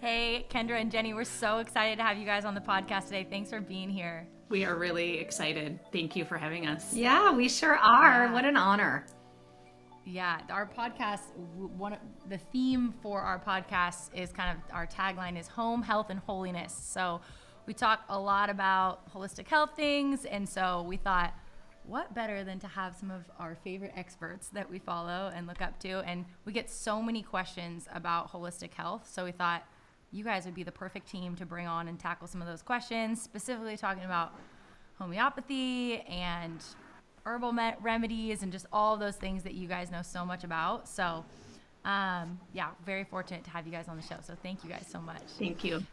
Hey, Kendra and Jennie, we're so excited to have you guys on the podcast today. Thanks for being here. We are really excited. Thank you for having us. Yeah, we sure are. Yeah. What an honor. Yeah, our podcast, the theme for our podcast is kind of, our tagline is home, health, and holiness. So we talk a lot about holistic health things. And so we thought, what better than to have some of our favorite experts that we follow and look up to. And we get so many questions about holistic health. So we thought you guys would be the perfect team to bring on and tackle some of those questions, specifically talking about homeopathy and herbal remedies and just all of those things that you guys know so much about. So yeah, very fortunate to have you guys on the show. So thank you guys so much. Thank you.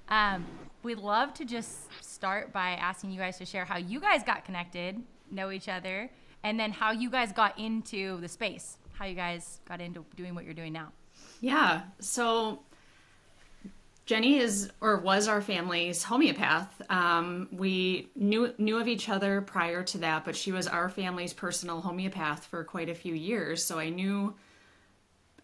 We'd love to just start by asking you guys to share how you guys got connected, know each other, and then how you guys got into the space, how you guys got into doing what you're doing now. Yeah. So Jennie was our family's homeopath. We knew of each other prior to that, but she was our family's personal homeopath for quite a few years. So I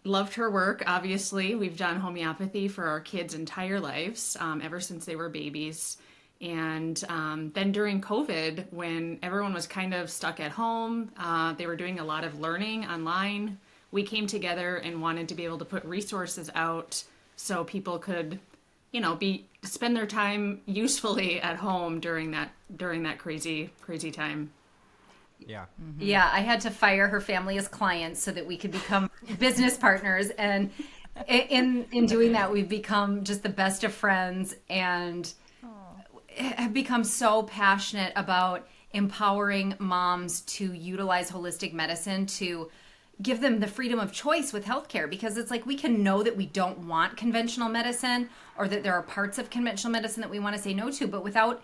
loved her work. Obviously, we've done homeopathy for our kids' entire lives, ever since they were babies. And then during COVID, when everyone was kind of stuck at home, they were doing a lot of learning online. We came together and wanted to be able to put resources out so people could, spend their time usefully at home during that crazy time. Yeah. Mm-hmm. Yeah, I had to fire her family as clients so that we could become business partners. And in doing that, we've become just the best of friends and have become so passionate about empowering moms to utilize holistic medicine to give them the freedom of choice with healthcare, because it's like we can know that we don't want conventional medicine or that there are parts of conventional medicine that we want to say no to, but without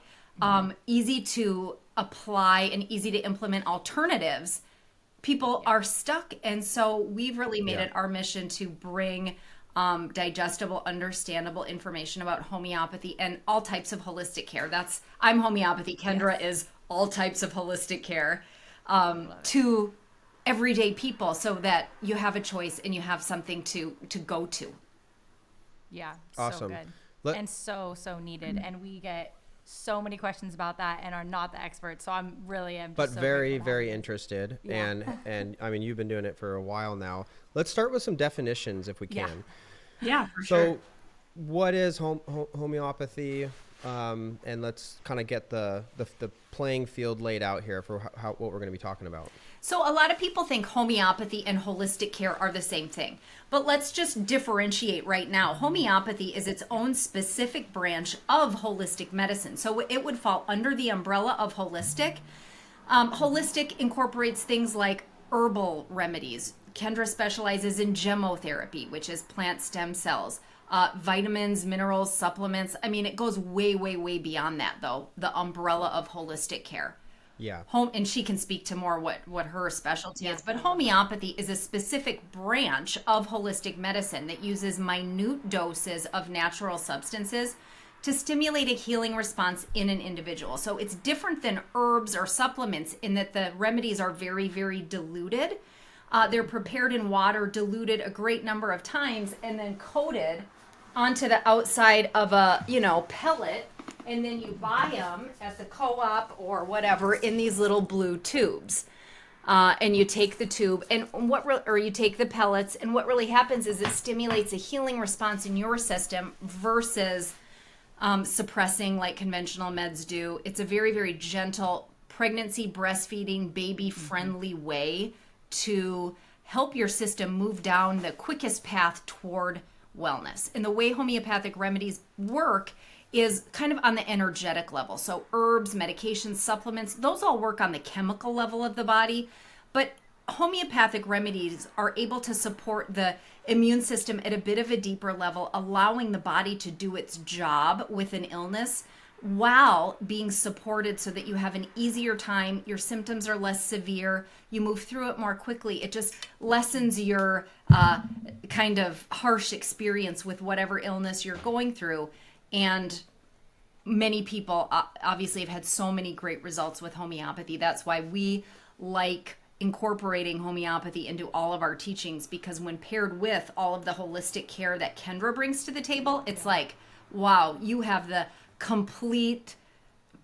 easy to apply and easy to implement alternatives, people are stuck. And so we've really made it our mission to bring digestible, understandable information about homeopathy and all types of holistic care. I'm homeopathy. Kendra is all types of holistic care to everyday people, so that you have a choice and you have something to go to. Yeah. Awesome. So good. And so needed. And we get so many questions about that and are not the experts. So but so very interested. Yeah. And I mean, you've been doing it for a while now. Let's start with some definitions if we can. Yeah, for so sure. What is homeopathy? And let's kind of get the playing field laid out here for what we're going to be talking about. So a lot of people think homeopathy and holistic care are the same thing, but let's just differentiate right now. Homeopathy is its own specific branch of holistic medicine. So it would fall under the umbrella of holistic. Holistic incorporates things like herbal remedies. Kendra specializes in gemotherapy, which is plant stem cells, vitamins, minerals, supplements. I mean, it goes way, way, way beyond that, though, the umbrella of holistic care. Yeah. And she can speak to more what her specialty is. But homeopathy is a specific branch of holistic medicine that uses minute doses of natural substances to stimulate a healing response in an individual. So it's different than herbs or supplements in that the remedies are very, very diluted. They're prepared in water, diluted a great number of times, and then coated onto the outside of a, pellet. And then you buy them at the co-op or whatever in these little blue tubes. And you take the tube and you take the pellets, and what really happens is it stimulates a healing response in your system versus suppressing like conventional meds do. It's a very, very gentle pregnancy, breastfeeding, baby-friendly way to help your system move down the quickest path toward wellness. And the way homeopathic remedies work is kind of on the energetic level. So herbs, medications, supplements, those all work on the chemical level of the body. But homeopathic remedies are able to support the immune system at a bit of a deeper level, allowing the body to do its job with an illness while being supported so that you have an easier time, your symptoms are less severe, you move through it more quickly. It just lessens your kind of harsh experience with whatever illness you're going through. And many people obviously have had so many great results with homeopathy. That's why we like incorporating homeopathy into all of our teachings, because when paired with all of the holistic care that Kendra brings to the table, it's like, wow, you have the complete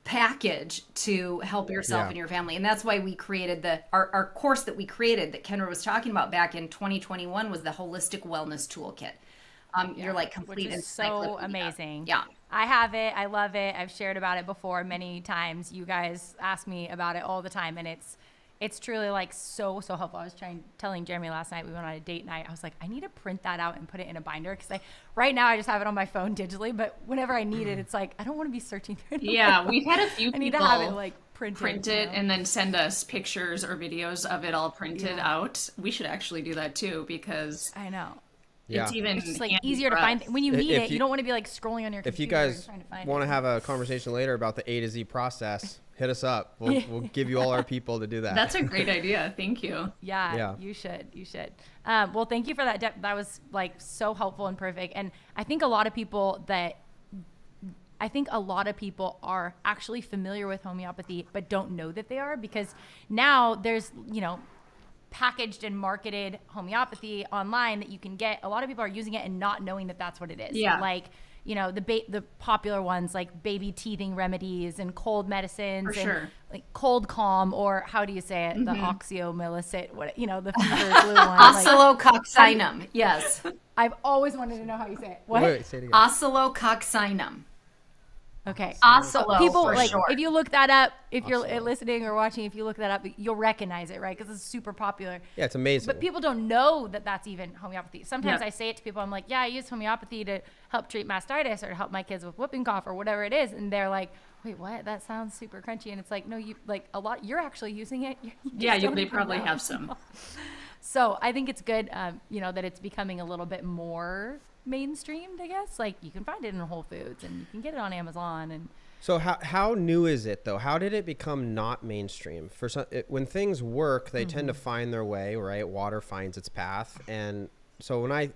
package to help yourself and your family. And that's why we created our course that we created that Kendra was talking about back in 2021 was the Holistic Wellness Toolkit. You're like complete, which is so amazing. Yeah. I have it. I love it. I've shared about it before many times. You guys ask me about it all the time, and it's truly like so helpful. I was telling Jeremy last night, we went on a date night. I was like, I need to print that out and put it in a binder because right now I just have it on my phone digitally, but whenever I need it, it's like I don't want to be searching through it. Yeah, we've had a few I need people to have it like printed, print it and then send us pictures or videos of it all printed out. We should actually do that too because I know. it's even It's just like handy easier to for find us. when you need If it. you- You don't want to be like scrolling on your If you computer guys and trying to find want to it. have a conversation later about the A to Z process, hit us up. We'll give you all our people to do that. That's a great idea. Thank you. Yeah, you should. Well, thank you for that. That was like so helpful and perfect. And I think a lot of people are actually familiar with homeopathy, but don't know that they are because now there's, packaged and marketed homeopathy online that you can get. A lot of people are using it and not knowing that that's what it is. Yeah. Like, the popular ones like baby teething remedies and cold medicines For and sure. like cold calm, or how do you say it? The oxyomycin, the fever glue one. Like, Oscillococcinum. Yes. I've always wanted to know how you say it. What? Wait, say it again. Oscillococcinum. Okay. Oscillo People for like short. if you look that up, if you're Oscillo. listening or watching, if you look that up, you'll recognize it, right? Because it's super popular. Yeah, it's amazing. But people don't know that that's even homeopathy. Sometimes Yeah. I say it to people, I'm like, yeah, I use homeopathy to help treat mastitis or to help my kids with whooping cough or whatever it is. And they're like, wait, what? That sounds super crunchy. And it's like, no, you're actually using it. You Yeah, just don't they even probably know. have some. So I think it's good, that it's becoming a little bit more mainstreamed, I guess. Like you can find it in Whole Foods and you can get it on Amazon and So how new is it though? How did it become not mainstream? When things work, they tend to find their way, right? Water finds its path, and so when I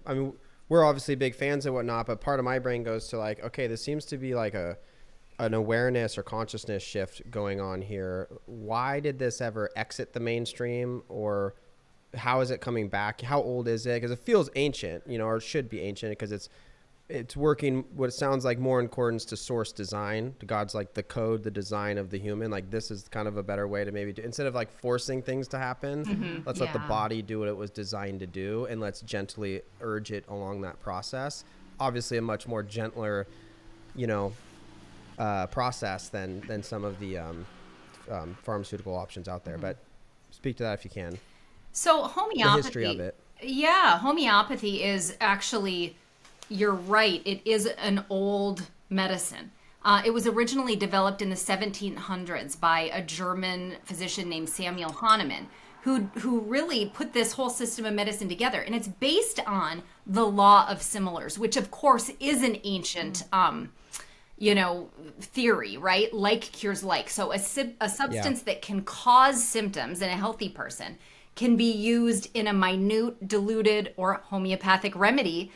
mean, we're obviously big fans and whatnot, but part of my brain goes to like, okay, this seems to be like an awareness or consciousness shift going on here. Why did this ever exit the mainstream, or how is it coming back? How old is it? Because it feels ancient, or it should be ancient because it's working what it sounds like more in accordance to source design, to God's like the code, the design of the human. Like this is kind of a better way to maybe do, instead of like forcing things to happen, let's let the Yeah. body do what it was designed to do, and let's gently urge it along that process. Obviously a much more gentler, process than some of the pharmaceutical options out there. But speak to that if you can. So homeopathy. The history of it. Yeah, homeopathy is actually, you're right, it is an old medicine. It was originally developed in the 1700s by a German physician named Samuel Hahnemann, who really put this whole system of medicine together. And it's based on the law of similars, which of course is an ancient theory, right? Like cures like. So a substance that can cause symptoms in a healthy person can be used in a minute, diluted, or homeopathic remedy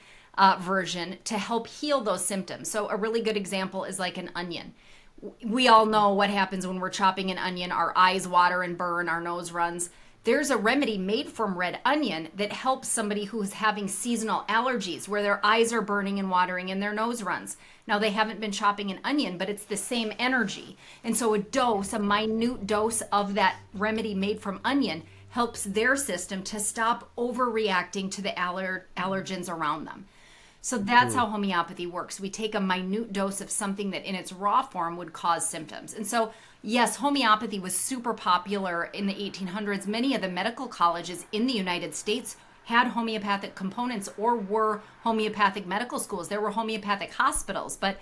version to help heal those symptoms. So a really good example is like an onion. We all know what happens when we're chopping an onion. Our eyes water and burn, our nose runs. There's a remedy made from red onion that helps somebody who's having seasonal allergies where their eyes are burning and watering and their nose runs. Now they haven't been chopping an onion, but it's the same energy. And so a minute dose of that remedy made from onion helps their system to stop overreacting to the allergens around them. So that's how homeopathy works. We take a minute dose of something that in its raw form would cause symptoms. And so, yes, homeopathy was super popular in the 1800s. Many of the medical colleges in the United States had homeopathic components or were homeopathic medical schools. There were homeopathic hospitals. But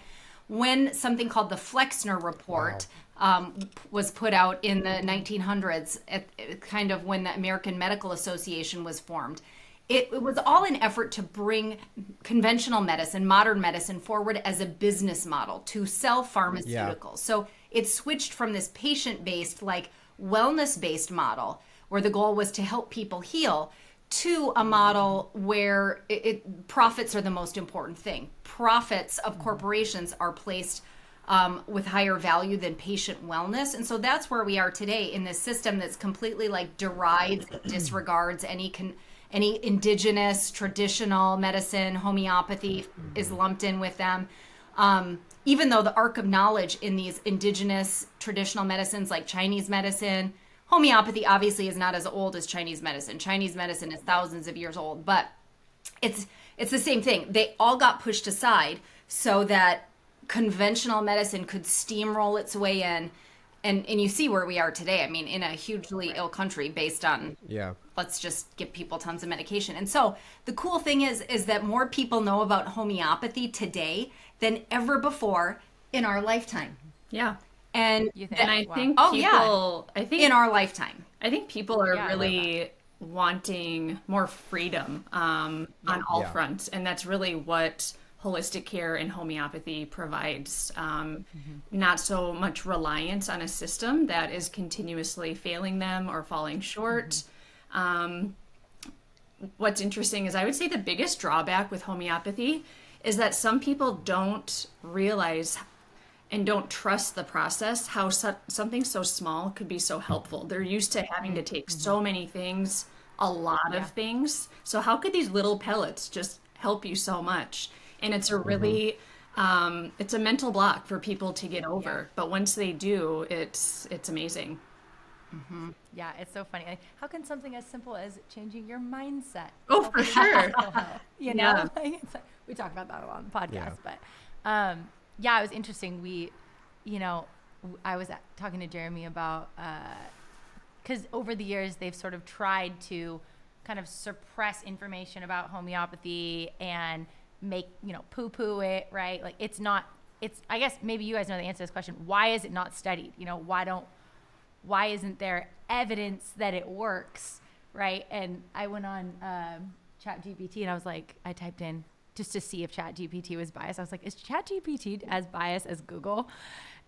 when something called the Flexner Report was put out in the 1900s, kind of when the American Medical Association was formed, it was all an effort to bring conventional medicine, modern medicine, forward as a business model to sell pharmaceuticals. Yeah. So it switched from this patient-based, like wellness-based model, where the goal was to help people heal, to a model where profits are the most important thing. Profits of corporations are placed with higher value than patient wellness. And so that's where we are today in this system that's completely like derides, disregards any indigenous traditional medicine, homeopathy is lumped in with them. Even though the arc of knowledge in these indigenous traditional medicines like Chinese medicine, homeopathy obviously is not as old as Chinese medicine. Chinese medicine is thousands of years old, but it's the same thing. They all got pushed aside so that conventional medicine could steamroll its way in. And you see where we are today. I mean, in a hugely ill country based on, let's just give people tons of medication. And so the cool thing is that more people know about homeopathy today than ever before in our lifetime. Yeah. And I think I think in our lifetime. I think people are really wanting more freedom on all fronts. And that's really what holistic care and homeopathy provides. Not so much reliance on a system that is continuously failing them or falling short. What's interesting is I would say the biggest drawback with homeopathy is that some people don't realize and don't trust the process, how something so small could be so helpful. They're used to having to take so many things, a lot of things. So how could these little pellets just help you so much? And it's a really, it's a mental block for people to get over. But once they do, it's amazing. Yeah, it's so funny. Like, how can something as simple as changing your mindset? Oh, for sure. You know, like, we talk about that a lot on the podcast. But it was interesting. I was talking to Jeremy about, because over the years they've sort of tried to kind of suppress information about homeopathy and make, poo-poo it, right? Like I guess maybe you guys know the answer to this question. Why is it not studied? Why isn't there evidence that it works, right? And I went on ChatGPT and I typed in just to see if ChatGPT was biased. I was like, is ChatGPT as biased as Google?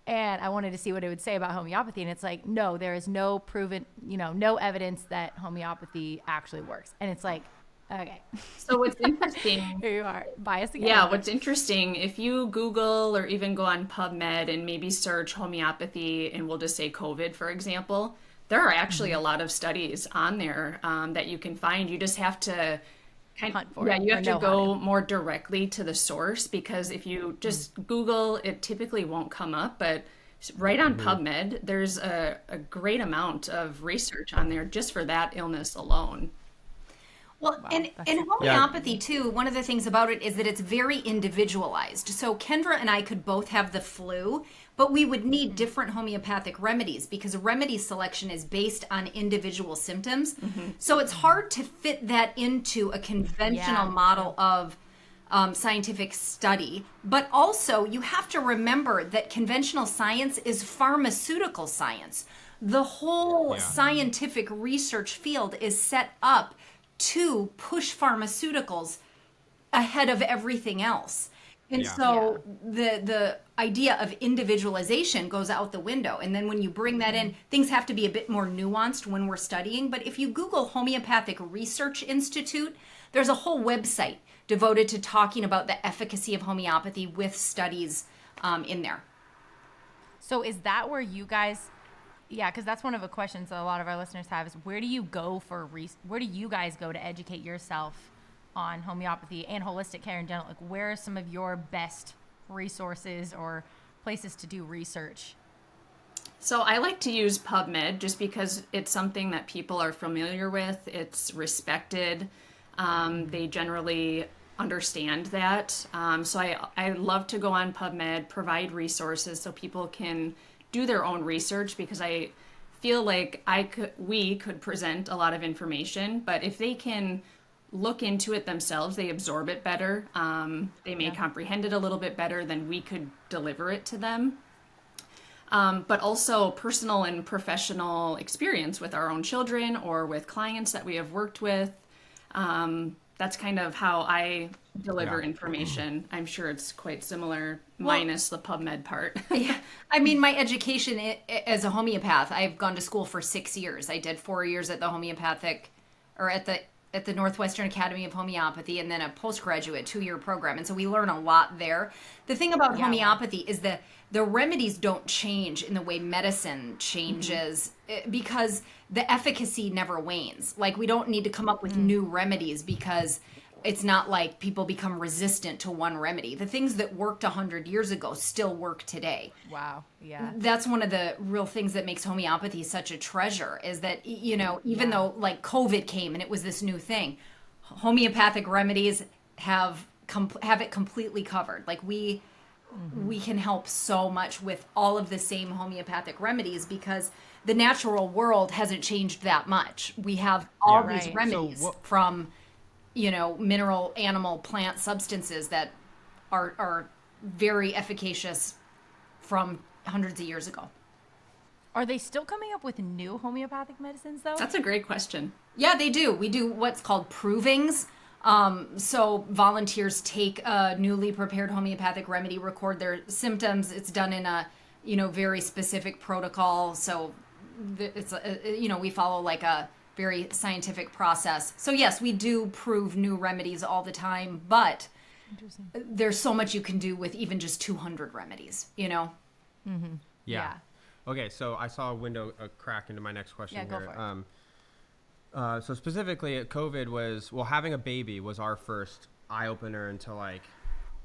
And I wanted to see what it would say about homeopathy. And it's like, no, there is no proven, no evidence that homeopathy actually works. And it's like, okay. So what's interesting... Here you are, biased again. Yeah, what's interesting, if you Google or even go on PubMed and maybe search homeopathy, and we'll just say COVID, for example, there are actually a lot of studies on there that you can find. You just have to hunt for it. You have to go more directly to the source, because if you just Google, it typically won't come up. But right on PubMed, there's a great amount of research on there just for that illness alone. Well, and homeopathy too, one of the things about it is that it's very individualized. So Kendra and I could both have the flu, but we would need different homeopathic remedies because remedy selection is based on individual symptoms. So it's hard to fit that into a conventional model of scientific study. But also you have to remember that conventional science is pharmaceutical science. The whole scientific research field is set up to push pharmaceuticals ahead of everything else. And so the idea of individualization goes out the window. And then when you bring that in, things have to be a bit more nuanced when we're studying. But if you Google Homeopathic Research Institute, there's a whole website devoted to talking about the efficacy of homeopathy with studies in there. So is that where you guys... Yeah, because that's one of the questions that a lot of our listeners have is where do you go where do you guys go to educate yourself on homeopathy and holistic care in general? Like, where are some of your best resources or places to do research? So I like to use PubMed just because it's something that people are familiar with. It's respected. They generally understand that. So I love to go on PubMed, provide resources so people can do their own research, because I feel like we could present a lot of information, but if they can look into it themselves, they absorb it better. They may comprehend it a little bit better than we could deliver it to them. But also personal and professional experience with our own children or with clients that we have worked with. That's kind of how I deliver information. I'm sure it's quite similar, minus the PubMed part. Yeah. I mean, my education as a homeopath, I've gone to school for 6 years. I did 4 years at the at the Northwestern Academy of Homeopathy and then a postgraduate 2-year program. And so we learn a lot there. The thing about homeopathy is that the remedies don't change in the way medicine changes because the efficacy never wanes. Like we don't need to come up with new remedies because it's not like people become resistant to one remedy. The things that worked 100 years ago still work today. Wow. Yeah. That's one of the real things that makes homeopathy such a treasure is that, you know, even though like COVID came and it was this new thing, homeopathic remedies have it completely covered. Like we can help so much with all of the same homeopathic remedies because the natural world hasn't changed that much. We have all these remedies from, you know, mineral, animal, plant substances that are very efficacious from hundreds of years ago. Are they still coming up with new homeopathic medicines though? That's a great question. Yeah, they do. We do what's called provings. So volunteers take a newly prepared homeopathic remedy, record their symptoms. It's done in a, you know, very specific protocol. So it's, you know, we follow like a very scientific process. So yes, we do prove new remedies all the time, but there's so much you can do with even just 200 remedies, you know? Yeah. Okay, so I saw a crack into my next question go here. for it. So specifically, COVID was, well, having a baby was our first eye-opener into like,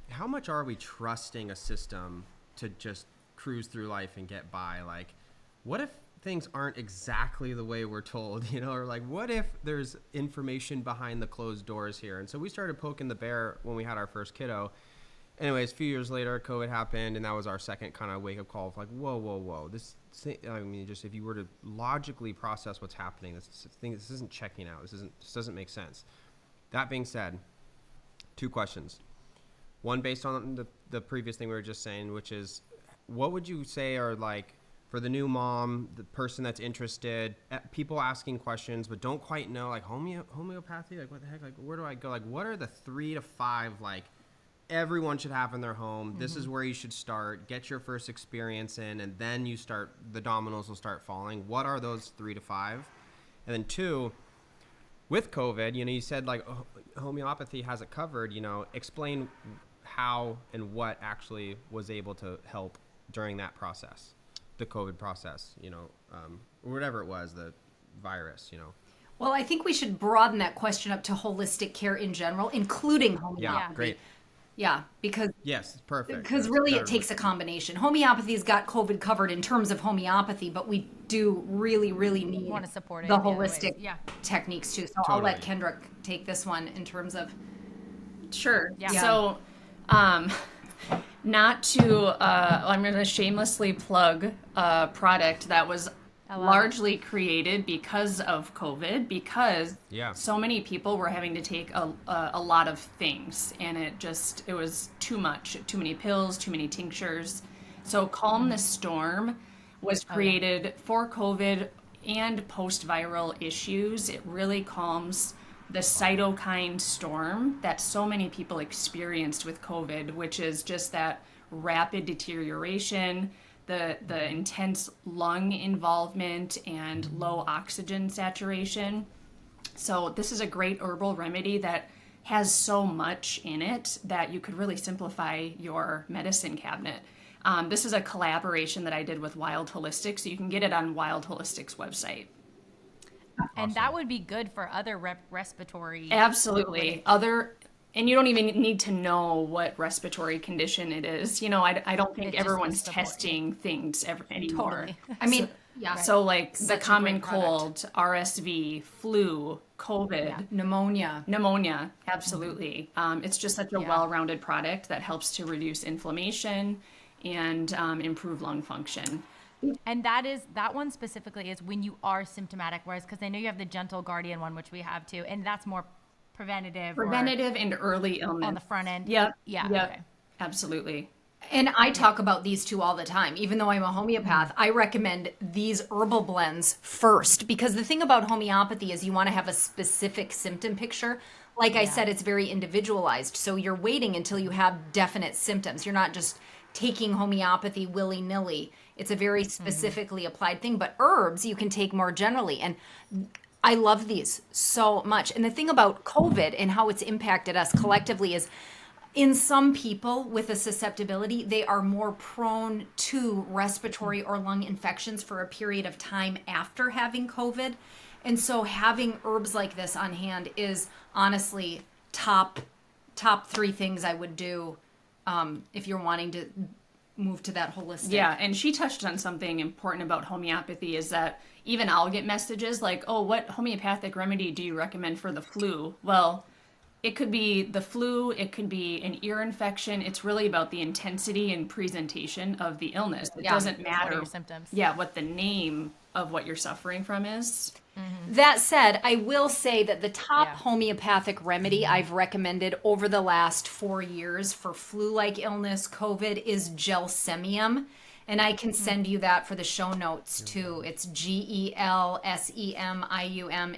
how much are we trusting a system to just cruise through life and get by? Like, what if things aren't exactly the way we're told, you know, or like, what if there's information behind the closed doors here? And so we started poking the bear when we had our first kiddo. Anyways, a few years later, COVID happened, and that was our second kind of wake-up call of like, whoa. This just if you were to logically process what's happening, this isn't checking out. This doesn't make sense. That being said, 2 questions. One based on the previous thing we were just saying, which is, what would you say are like, for the new mom, the person that's interested, people asking questions but don't quite know, like homeopathy, like what the heck, like where do I go? Like what are the 3 to 5 like everyone should have in their home? This is where you should start. Get your first experience in, and then the dominoes will start falling. What are those 3 to 5? And then 2, with COVID, you know, you said like homeopathy has it covered, you know, explain how and what actually was able to help during that process. The COVID process, you know, or whatever it was, the virus, you know. Well, I think we should broaden that question up to holistic care in general, including homeopathy. Yeah, great. Yeah, because yes, perfect. Because really, it takes a combination. Homeopathy's got COVID covered in terms of homeopathy, but we do really need want to support it the in the other holistic ways. Yeah. techniques too. So Totally. I'll let Kendra take this one in terms of. Sure. Yeah. So, not to, I'm going to shamelessly plug a product that was largely created because of COVID, because so many people were having to take a lot of things, and it was too much, too many pills, too many tinctures. So Calm the Storm was created for COVID and post-viral issues. It really calms the cytokine storm that so many people experienced with COVID, which is just that rapid deterioration, the intense lung involvement and low oxygen saturation. So this is a great herbal remedy that has so much in it that you could really simplify your medicine cabinet. This is a collaboration that I did with Wild Holistic, so you can get it on Wild Holistic's website. And that would be good for other respiratory. Absolutely. And you don't even need to know what respiratory condition it is. You know, I don't think everyone's testing things anymore. Totally. I mean, So like the Such a common great product. cold, RSV, flu, COVID, pneumonia. absolutely. It's just such a well-rounded product that helps to reduce inflammation and improve lung function. And that one specifically is when you are symptomatic, whereas because I know you have the Gentle Guardian one, which we have too, and that's more preventative And early illness. on the front end. Yep. Yeah. Yep. Okay. Absolutely. And I talk about these two all the time. Even though I'm a homeopath, I recommend these herbal blends first, because the thing about homeopathy is you want to have a specific symptom picture. Like I said, it's very individualized. So you're waiting until you have definite symptoms. You're not just taking homeopathy willy-nilly. It's a very specifically applied thing. But herbs you can take more generally. And I love these so much. And the thing about COVID and how it's impacted us collectively is in some people with a susceptibility, they are more prone to respiratory or lung infections for a period of time after having COVID. And so having herbs like this on hand is honestly top 3 things I would do if you're wanting to move to that holistic. Yeah, and she touched on something important about homeopathy is that even I'll get messages like, oh, what homeopathic remedy do you recommend for the flu? Well, it could be the flu, it could be an ear infection. It's really about the intensity and presentation of the illness. It doesn't matter what are your symptoms. Yeah, what the name of what you're suffering from is. That said, I will say that the top homeopathic remedy I've recommended over the last 4 years for flu-like illness, COVID, is gelsemium. And I can send you that for the show notes too. It's GELSEMIUM.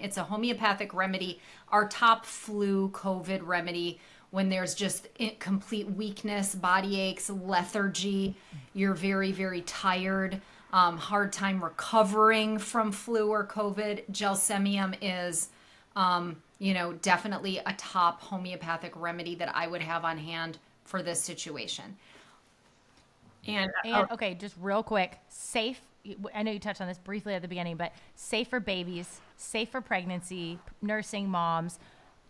It's a homeopathic remedy, our top flu COVID remedy when there's just complete weakness, body aches, lethargy, you're very, very tired, hard time recovering from flu or COVID. Gelsemium is, definitely a top homeopathic remedy that I would have on hand for this situation. And okay, just real quick, safe. I know you touched on this briefly at the beginning, but safe for babies, safe for pregnancy, nursing moms.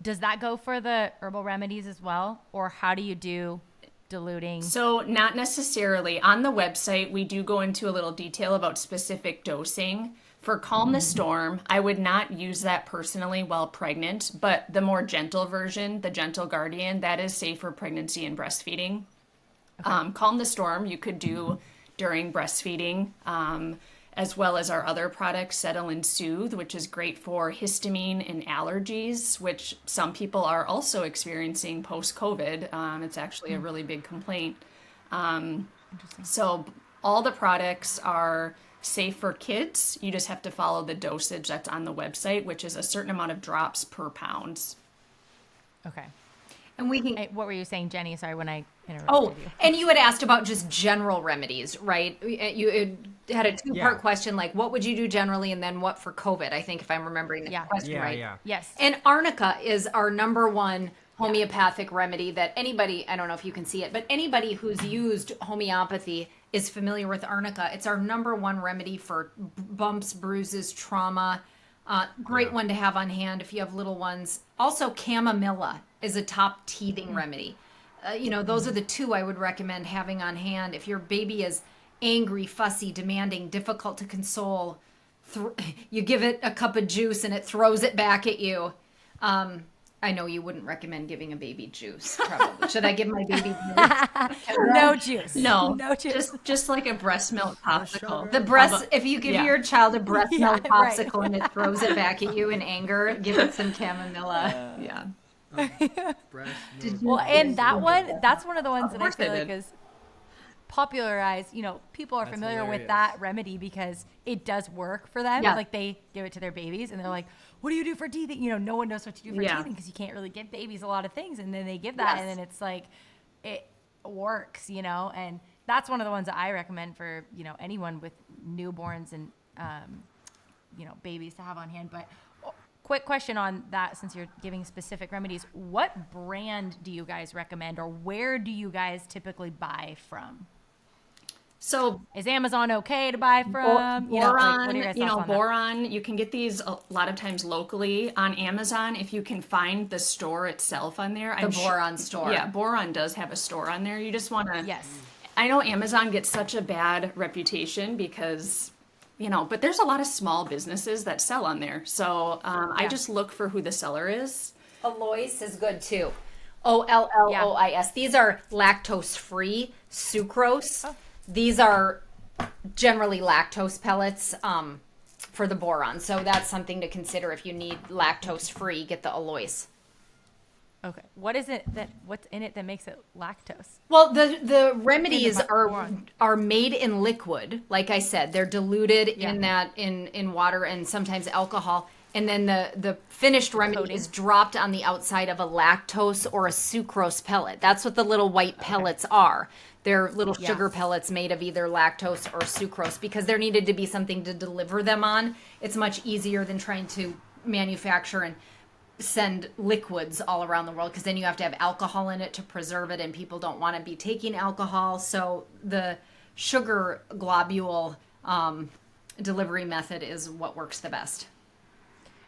Does that go for the herbal remedies as well? Or how do you do diluting? So not necessarily. On the website, we do go into a little detail about specific dosing. For Calm the Storm, I would not use that personally while pregnant, but the more gentle version, the Gentle Guardian, that is safe for pregnancy and breastfeeding. Okay. Calm the Storm you could do during breastfeeding, as well as our other products, Settle and Soothe, which is great for histamine and allergies, which some people are also experiencing post-COVID. It's actually a really big complaint. So all the products are safe for kids. You just have to follow the dosage that's on the website, which is a certain amount of drops per pound. Okay. And we can. What were you saying, Jenny? Sorry, when I interrupted you. And you had asked about just general remedies, right? You had a 2-part question, like what would you do generally, and then what for COVID? I think if I'm remembering the question right. Yeah. Yes. And arnica is our number 1 homeopathic remedy that anybody, I don't know if you can see it, but anybody who's used homeopathy is familiar with arnica. It's our number 1 remedy for bumps, bruises, trauma. Great one to have on hand if you have little ones. Also, chamomilla is a top teething remedy. Those are the 2 I would recommend having on hand. If your baby is angry, fussy, demanding, difficult to console, you give it a cup of juice and it throws it back at you. I know you wouldn't recommend giving a baby juice, probably. Should I give my baby juice? No juice. No juice. Just like a breast milk popsicle. The breast, if you give your child a breast milk popsicle and it throws it back at you in anger, give it some chamomilla. Well, and that's one of the ones that I feel like is popularized. People are familiar with that remedy because it does work for them. Yeah. Like they give it to their babies and they're like, what do you do for teething? No one knows what to do for teething because you can't really give babies a lot of things. And then they give that and then it's like, it works, and that's one of the ones that I recommend for, anyone with newborns and, babies to have on hand. But quick question on that, since you're giving specific remedies, what brand do you guys recommend or where do you guys typically buy from? So is Amazon okay to buy from? Boron, Boron, you can get these a lot of times locally on Amazon if you can find the store itself on there. Boron store. Yeah, Boron does have a store on there. You just want to. Yes. I know Amazon gets such a bad reputation because, but there's a lot of small businesses that sell on there. So I just look for who the seller is. Alois is good too. OLLOIS. These are lactose-free sucrose. Oh. These are generally lactose pellets for the boron. So that's something to consider if you need lactose-free, get the Alois. Okay. What's in it that makes it lactose? Well, the remedies are made in liquid. Like I said, they're diluted in water and sometimes alcohol. And then the finished remedy is dropped on the outside of a lactose or a sucrose pellet. That's what the little white pellets are. They're little sugar pellets made of either lactose or sucrose because there needed to be something to deliver them on. It's much easier than trying to manufacture and send liquids all around the world, because then you have to have alcohol in it to preserve it, and people don't want to be taking alcohol. So the sugar globule delivery method is what works the best.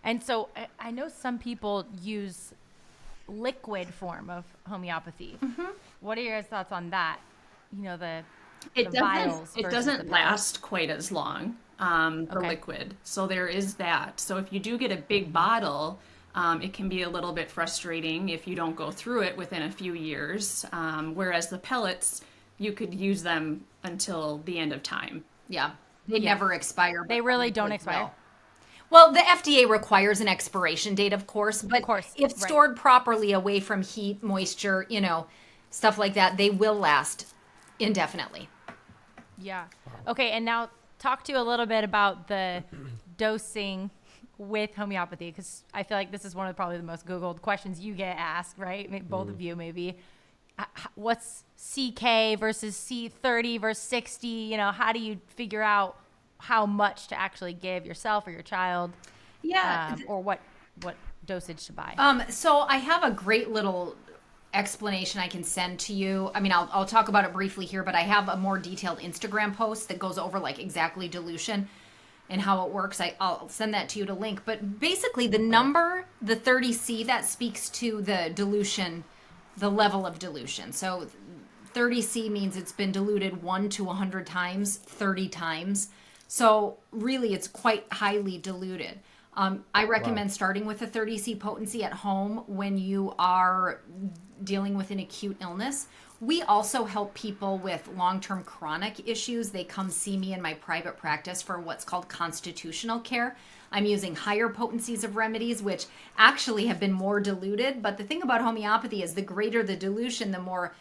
And so I know some people use liquid form of homeopathy. What are your thoughts on that? You know, the vials. It doesn't last quite as long, the liquid. So there is that. So if you do get a big bottle, it can be a little bit frustrating if you don't go through it within a few years. Whereas the pellets, you could use them until the end of time. Yeah. They never expire. They really don't expire. Well, the FDA requires an expiration date, of course, but if stored properly away from heat, moisture, you know, stuff like that, they will last indefinitely. Yeah. Okay, and now talk to you a little bit about the dosing with homeopathy, because I feel like this is one of probably the most Googled questions you get asked, right? Both of you maybe. What's CK versus C30 versus 60? You know, how do you figure out how much to actually give yourself or your child? Yeah. Or what dosage to buy? So I have a great little explanation I can send to you. I mean, I'll talk about it briefly here, but I have a more detailed Instagram post that goes over like exactly dilution and how it works. I'll send that to you to link. But basically the number, the 30C, that speaks to the dilution, the level of dilution. So 30C means it's been diluted 1 to 100 times, 30 times. So really it's quite highly diluted. I recommend starting with a 30C potency at home when you are dealing with an acute illness. We also help people with long-term chronic issues. They come see me in my private practice for what's called constitutional care. I'm using higher potencies of remedies, which actually have been more diluted. But the thing about homeopathy is the greater the dilution, the more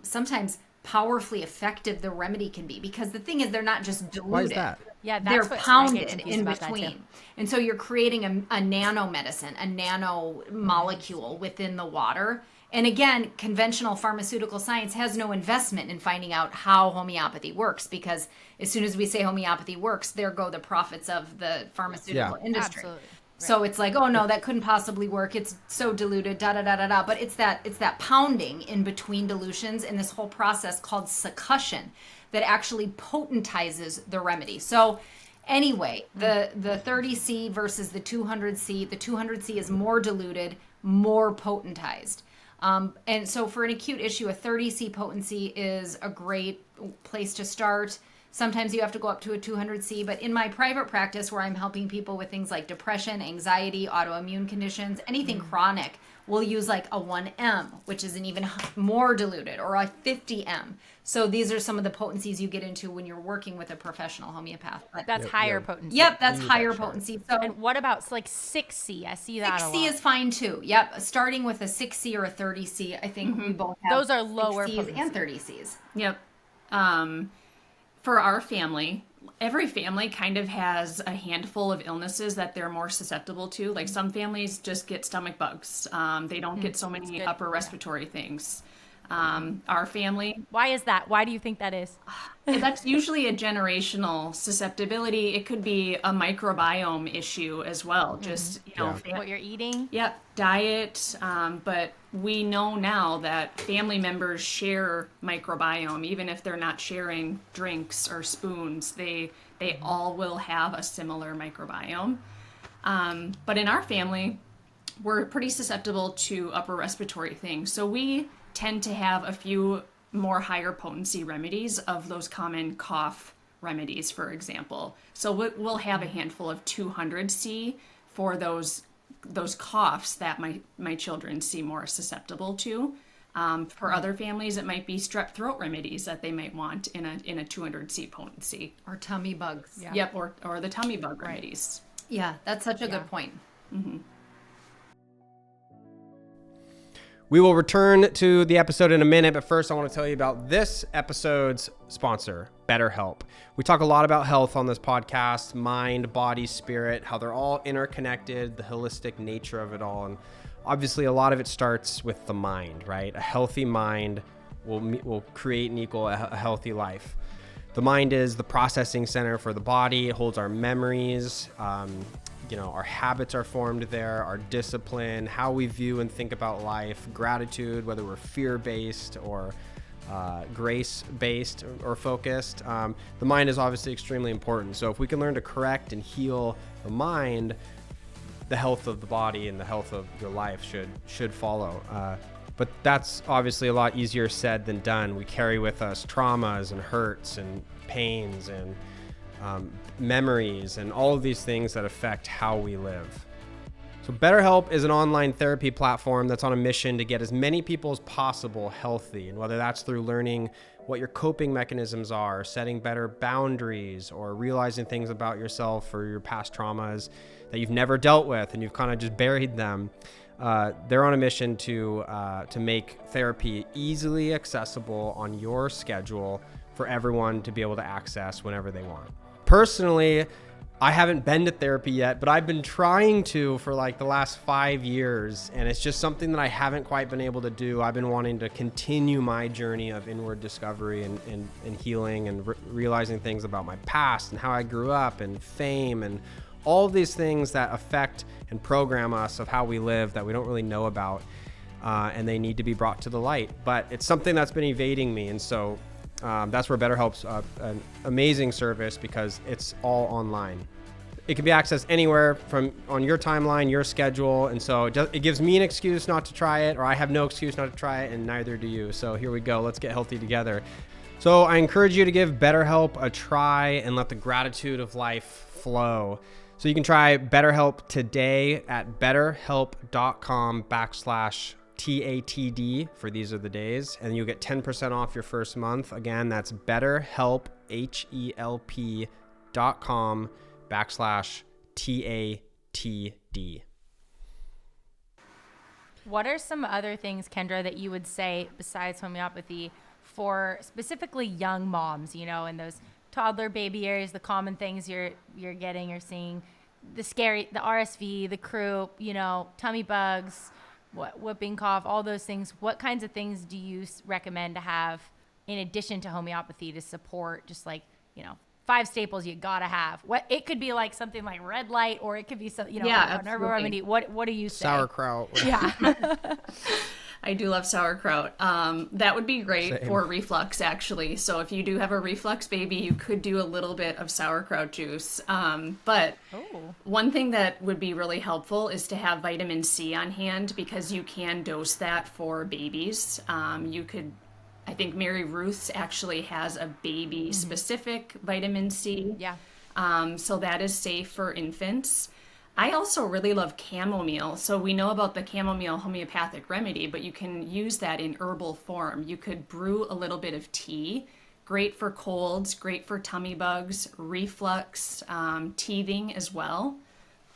sometimes powerfully effective the remedy can be. Because the thing is, they're not just diluted. Why is that? Yeah, they're that's pounded in between. And so you're creating a nano medicine, a nano molecule within the water. And again, conventional pharmaceutical science has no investment in finding out how homeopathy works, because as soon as we say homeopathy works, there go the profits of the pharmaceutical industry. Absolutely. So it's like, oh no, that couldn't possibly work. It's so diluted, da da da da da. But it's that pounding in between dilutions in this whole process called succussion that actually potentizes the remedy. So anyway, the 30C versus the 200C, the 200C is more diluted, more potentized. And so for an acute issue, a 30C potency is a great place to start. Sometimes you have to go up to a 200C, but in my private practice where I'm helping people with things like depression, anxiety, autoimmune conditions, anything chronic, we'll use like a 1M, which is an even more diluted, or a 50M. So these are some of the potencies you get into when you're working with a professional homeopath. But That's higher potency. Yep, that's higher potency. So And what about like 6C? I see that a lot. 6C is fine too. Yep, starting with a 6C or a 30C, I think we both have Those are lower 6Cs potency. and 30Cs. Yep. For our family, every family kind of has a handful of illnesses that they're more susceptible to. Like some families just get stomach bugs. They don't get so many upper respiratory things. Our family, Why is that? Why do you think that is? that's usually a generational susceptibility. It could be a microbiome issue as well. Just, you know, What you're eating? Yep, diet. But we know now that family members share microbiome, even if they're not sharing drinks or spoons. They all will have a similar microbiome. But in our family, we're pretty susceptible to upper respiratory things. So we tend to have a few more higher potency remedies of those common cough remedies, for example. So we'll have a handful of 200C for those coughs that my children seem more susceptible to. For other families, it might be strep throat remedies that they might want in a 200C potency. Or tummy bugs. Yeah. Yep, or the tummy bug remedies. Yeah, that's such a good point. We will return to the episode in a minute, but first I want to tell you about this episode's sponsor, BetterHelp. We talk a lot about health on this podcast, mind, body, spirit, how they're all interconnected, the holistic nature of it all. And obviously a lot of it starts with the mind, right? A healthy mind will create and equal a healthy life. The mind is the processing center for the body. It holds our memories, our habits are formed there, our discipline, how we view and think about life, gratitude, whether we're fear-based or grace-based or focused. The mind is obviously extremely important. So if we can learn to correct and heal the mind, the health of the body and the health of your life should follow. But that's obviously a lot easier said than done. We carry with us traumas and hurts and pains and memories and all of these things that affect how we live. So BetterHelp is an online therapy platform that's on a mission to get as many people as possible healthy. And whether that's through learning what your coping mechanisms are, setting better boundaries, or realizing things about yourself or your past traumas that you've never dealt with and you've kind of just buried them, they're on a mission to make therapy easily accessible on your schedule for everyone to be able to access whenever they want. Personally, I haven't been to therapy yet, but I've been trying to for like the last 5 years, and it's just something that I haven't quite been able to do. I've been wanting to continue my journey of inward discovery and healing and realizing things about my past and how I grew up and fame and all of these things that affect and program us of how we live that we don't really know about, and they need to be brought to the light. But it's something that's been evading me, and so that's where BetterHelp's an amazing service because it's all online. It can be accessed anywhere on your timeline, your schedule, and so it gives me an excuse not to try it, or I have no excuse not to try it, and neither do you. So here we go. Let's get healthy together. So I encourage you to give BetterHelp a try and let the gratitude of life flow. So you can try BetterHelp today at betterhelp.com/TATD for These Are the Days, and you'll get 10% off your first month. Again, that's BetterHelp, HELP.com/TATD. What are some other things, Kendra, that you would say besides homeopathy for specifically young moms, in those toddler baby years, the common things you're seeing, the RSV, the croup, tummy bugs, whooping cough, all those things. What kinds of things do you recommend to have in addition to homeopathy to support just 5 staples you gotta have? What it could be like something like red light, or it could be some, an herbal remedy. What do you say? Sauerkraut. Yeah. I do love sauerkraut. That would be great for reflux, actually. So if you do have a reflux baby, you could do a little bit of sauerkraut juice. But one thing that would be really helpful is to have vitamin C on hand, because you can dose that for babies. I think Mary Ruth's actually has a baby-specific vitamin C. Yeah. So that is safe for infants. I also really love chamomile. So we know about the chamomile homeopathic remedy, but you can use that in herbal form. You could brew a little bit of tea. Great for colds, great for tummy bugs, reflux, teething as well.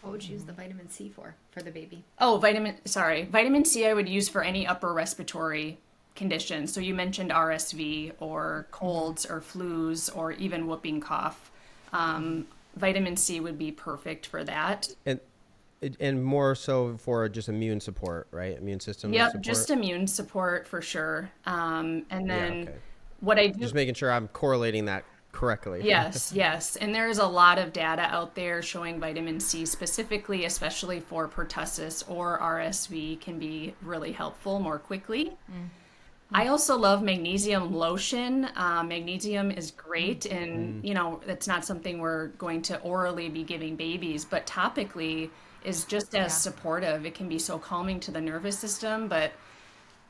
What would you use the vitamin C for the baby? Oh, vitamin C I would use for any upper respiratory conditions. So you mentioned RSV or colds or flus or even whooping cough. Vitamin C would be perfect for that. And more so for just immune support, right? Immune system support? Just immune support for sure. And then what I do... Just making sure I'm correlating that correctly. Yes. And there's a lot of data out there showing vitamin C specifically, especially for pertussis or RSV, can be really helpful more quickly. I also love magnesium lotion. Magnesium is great, and it's not something we're going to orally be giving babies, but topically is just as supportive. It can be so calming to the nervous system, but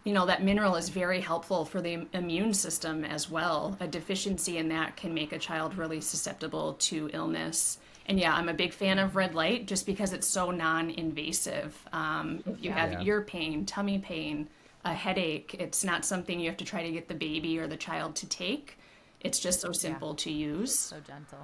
that mineral is very helpful for the immune system as well. A deficiency in that can make a child really susceptible to illness. And I'm a big fan of red light just because it's so non-invasive. If you have ear pain, tummy pain, a headache, it's not something you have to try to get the baby or the child to take. It's just so simple to use. So gentle.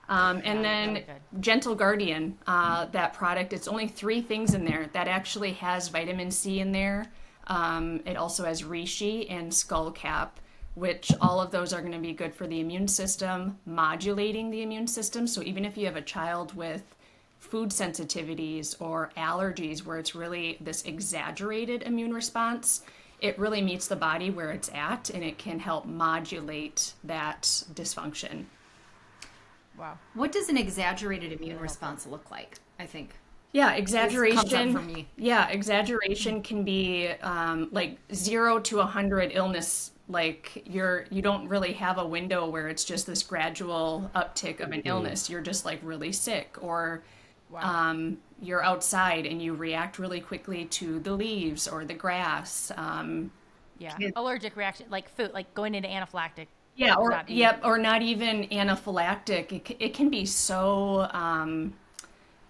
And then Gentle Guardian, that product, it's only 3 things in there. That actually has vitamin C in there. It also has reishi and skullcap, which all of those are going to be good for the immune system, modulating the immune system. So even if you have a child with food sensitivities or allergies where it's really this exaggerated immune response, it really meets the body where it's at, and it can help modulate that dysfunction. Wow. What does an exaggerated immune response look like? I think. Yeah, This exaggeration. comes up for me. Yeah, exaggeration can be like 0 to 100 illness. Like you don't really have a window where it's just this gradual uptick of an illness. You're just like really sick, or you're outside and you react really quickly to the leaves or the grass. Allergic reaction, like food, like going into anaphylactic. Yeah, Would or that be- or not even anaphylactic. It can be so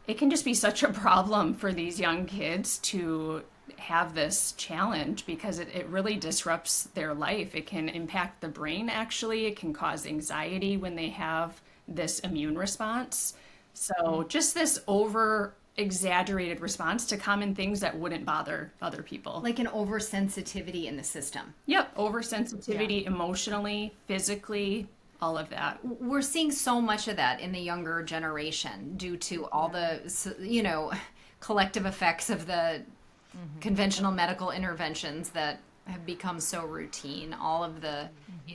it can just be such a problem for these young kids to have this challenge because it really disrupts their life. It can impact the brain, actually. It can cause anxiety when they have this immune response. So just this over exaggerated response to common things that wouldn't bother other people. Like an oversensitivity in the system. Yep, oversensitivity emotionally, physically, all of that. We're seeing so much of that in the younger generation due to all the, collective effects of the conventional medical interventions that have become so routine. All of the,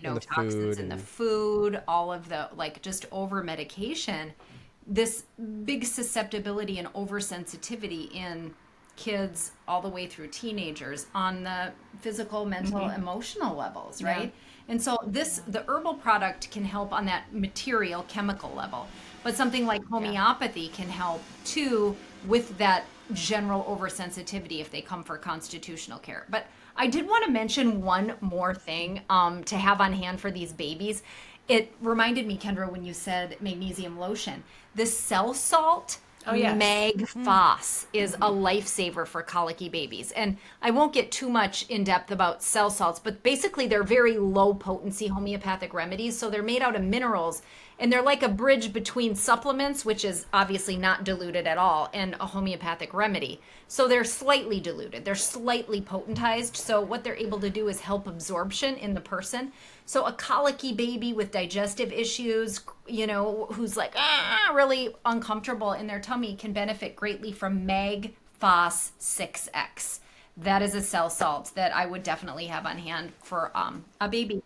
And the toxins food in the and- food, all of the, just over medication. This big susceptibility and oversensitivity in kids all the way through teenagers on the physical, mental, emotional levels, right? And so the herbal product can help on that material, chemical level. But something like homeopathy can help too with that general oversensitivity if they come for constitutional care. But I did want to mention one more thing to have on hand for these babies. It reminded me, Kendra, when you said magnesium lotion. This cell salt, Mag Phos, is a lifesaver for colicky babies. And I won't get too much in depth about cell salts, but basically they're very low potency homeopathic remedies. So they're made out of minerals, and they're like a bridge between supplements, which is obviously not diluted at all, and a homeopathic remedy. So they're slightly diluted. They're slightly potentized. So what they're able to do is help absorption in the person. So a colicky baby with digestive issues, who's like really uncomfortable in their tummy can benefit greatly from Mag Phos 6X. That is a cell salt that I would definitely have on hand for a baby.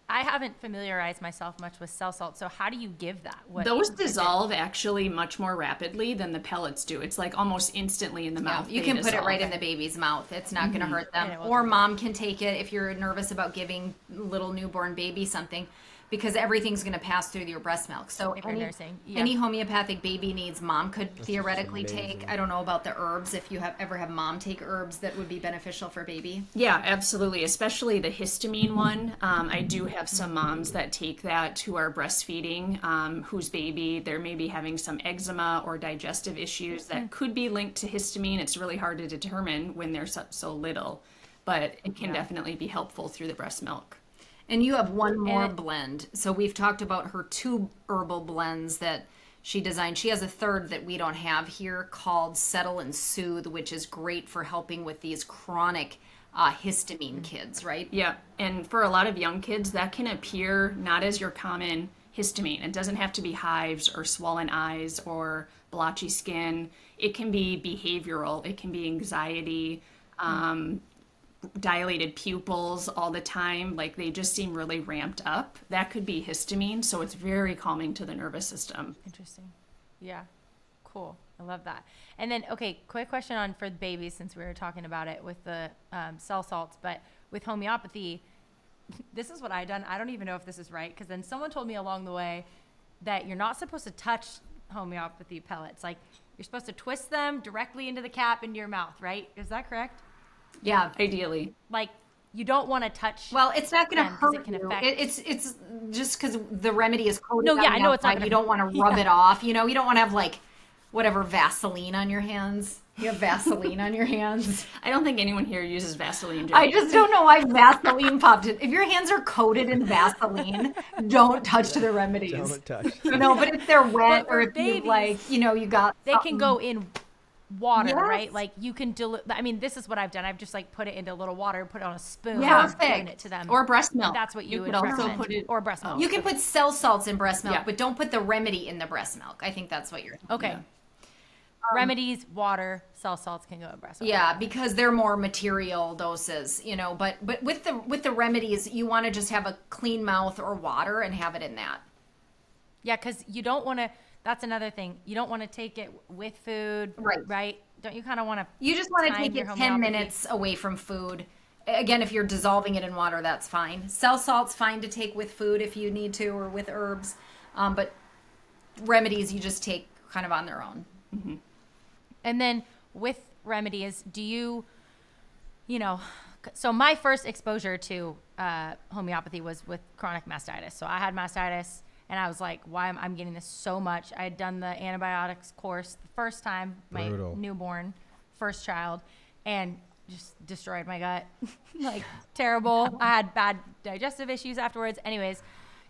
I haven't familiarized myself much with cell salt, so how do you give that? Those dissolve actually much more rapidly than the pellets do. It's like almost instantly in the mouth. You they can put it dissolve. right in the baby's mouth. It's not going to hurt them. And it won't Or hurt. mom can take it if you're nervous about giving little newborn baby something, because everything's going to pass through your breast milk. So If you're nursing, yeah. any homeopathic baby needs, mom could theoretically amazing. take. I don't know about the herbs. If you ever have mom take herbs that would be beneficial for baby. Yeah, absolutely. Especially the histamine one. I do have some moms that take that who are breastfeeding, whose baby, they're maybe having some eczema or digestive issues that could be linked to histamine. It's really hard to determine when they're so little, but it can definitely be helpful through the breast milk. And you have one more blend. So we've talked about her 2 herbal blends that she designed. She has a third that we don't have here called Settle and Soothe, which is great for helping with these chronic histamine kids, right? Yeah, and for a lot of young kids, that can appear not as your common histamine. It doesn't have to be hives or swollen eyes or blotchy skin. It can be behavioral. It can be anxiety, dilated pupils all the time. Like they just seem really ramped up. That could be histamine, so it's very calming to the nervous system. Interesting. Yeah. Cool. I love that. And then, okay, quick question for babies, since we were talking about it with the cell salts, but with homeopathy, this is what I done. I don't even know if this is right, because then someone told me along the way that you're not supposed to touch homeopathy pellets. Like you're supposed to twist them directly into the cap into your mouth, right? Is that correct? Yeah. Ideally. Like you don't want to touch. Well, it's not going to them 'cause hurt it can you. affect- It's just because the remedy is coated. No, on yeah, the I know it's not outside, gonna- You don't want to rub it off. You don't want to have like whatever Vaseline on your hands. You have Vaseline on your hands. I don't think anyone here uses Vaseline. I just don't know why Vaseline popped in. If your hands are coated in Vaseline, don't touch the remedies. Don't touch. No, but if they're wet But for or if you babies, like, you got they can go in water, Yes. right? Like you can dilute. I mean, this is what I've done. I've just like put it into a little water, put it on a spoon, Yeah. and given Perfect. it to them. Or breast milk. That's what you would could also recommend. put it. Or breast milk. You can put cell salts in breast milk, Yeah. but don't put the remedy in the breast milk. I think that's what you're. Okay. Yeah. Remedies, water, cell salts can go in breast milk. Yeah, because they're more material doses, But with the remedies, you want to just have a clean mouth or water and have it in that. Yeah, because you don't want to. that's another thing. You don't want to take it with food, right? Don't you kind of want to? You just want to take it 10 minutes away from food. Again, if you're dissolving it in water, that's fine. Cell salt's fine to take with food if you need to, or with herbs. But remedies, you just take kind of on their own. Mm-hmm. And then with remedies, do you know, so my first exposure to homeopathy was with chronic mastitis. So I had mastitis, and I was like, why am I getting this so much? I had done the antibiotics course the first time, my newborn, first child, and just destroyed my gut. Like, terrible. I had bad digestive issues afterwards. Anyways,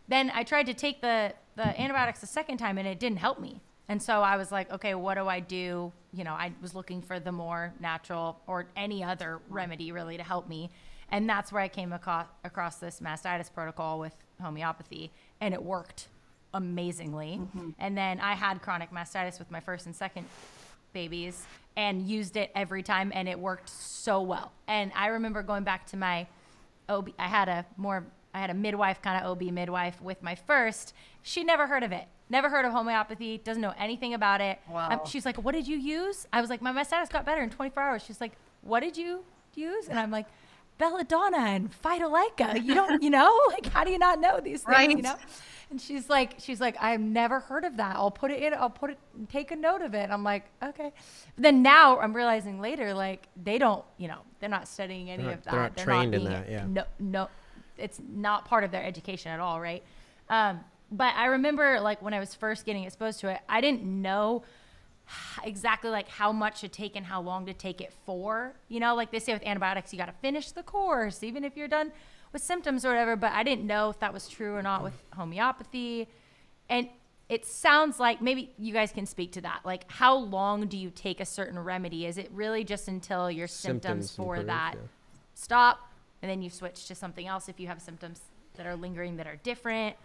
then I tried to take the antibiotics the second time, and it didn't help me. And so I was like, okay, what do I do? You know, I was looking for the more natural or any other remedy really to help me. And that's where I came across this mastitis protocol with homeopathy, and it worked amazingly. Mm-hmm. And then I had chronic mastitis with my first and second babies and used it every time, and it worked so well. And I remember going back to my OB. I had a midwife, kind of OB midwife with my first. She never heard of it. Never heard of homeopathy, doesn't know anything about it. Wow. She's like, what did you use? I was like, my mastitis got better in 24 hours. She's like, what did you use? And I'm like, belladonna and phytolyca. You don't, like, how do you not know these things, right. And she's like, I've never heard of that. Take a note of it. And I'm like, okay. But then now I'm realizing later, like, they don't, they're not studying any of that. They're not trained in that, yeah. No, it's not part of their education at all, right? But I remember, like, when I was first getting exposed to it, I didn't know exactly, like, how much to take and how long to take it for. Like they say with antibiotics, you got to finish the course, even if you're done with symptoms or whatever. But I didn't know if that was true or not with homeopathy. And it sounds like maybe you guys can speak to that. Like, how long do you take a certain remedy? Is it really just until your symptoms for improve, that yeah. stop, and then you switch to something else if you have symptoms that are lingering that are different?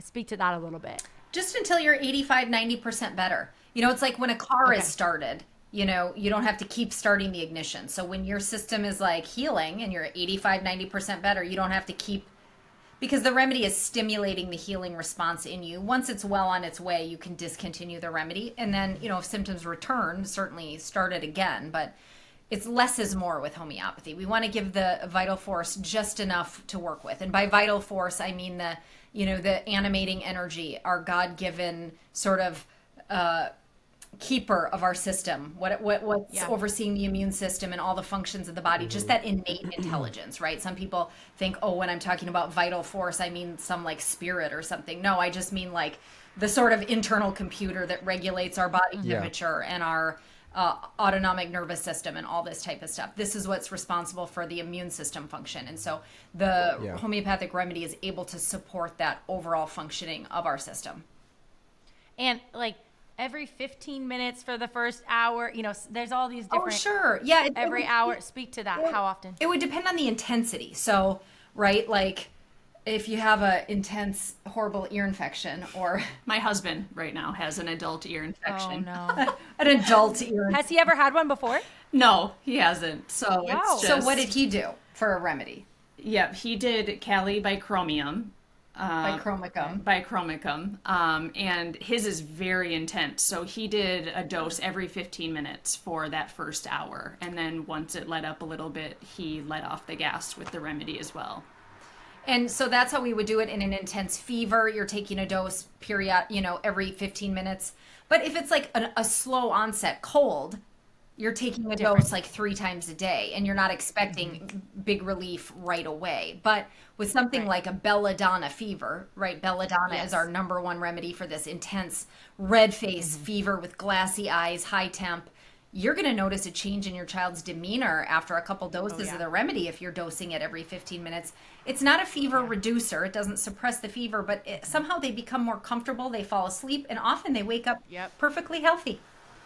Speak to that a little bit. Just until you're 85, 90% better. It's like when a car is started, you don't have to keep starting the ignition. So when your system is like healing and you're 85, 90% better, you don't have to keep, because the remedy is stimulating the healing response in you. Once it's well on its way, you can discontinue the remedy. And then, if symptoms return, certainly start it again. But it's less is more with homeopathy. We want to give the vital force just enough to work with. And by vital force, I mean the animating energy, our God-given sort of keeper of our system, what's overseeing the immune system and all the functions of the body, just that innate intelligence, right? Some people think, when I'm talking about vital force, I mean some like spirit or something. No, I just mean like the sort of internal computer that regulates our body temperature and our autonomic nervous system and all this type of stuff. This is what's responsible for the immune system function. And so the homeopathic remedy is able to support that overall functioning of our system. And like every 15 minutes for the first hour, there's all these different. Oh, sure. Yeah. Every hour. Speak to that. How often? It would depend on the intensity. So, right, like if you have a intense, horrible ear infection, or my husband right now has an adult ear infection. Oh, no. An adult ear infection. Has he ever had one before? No, he hasn't. So Wow. it's just... So what did he do for a remedy? Yep, he did Kali bichromum. Bichromicum. And his is very intense. So he did a dose every 15 minutes for that first hour. And then once it let up a little bit, he let off the gas with the remedy as well. And so that's how we would do it in an intense fever. You're taking a dose every 15 minutes. But if it's like a slow onset cold, you're taking a dose like 3 times a day, and you're not expecting big relief right away. But with something like a belladonna fever, right? Belladonna is our number one remedy for this intense red face fever with glassy eyes, high temp. You're going to notice a change in your child's demeanor after a couple doses of the remedy if you're dosing it every 15 minutes. It's not a fever reducer. It doesn't suppress the fever, but somehow they become more comfortable. They fall asleep, and often they wake up perfectly healthy.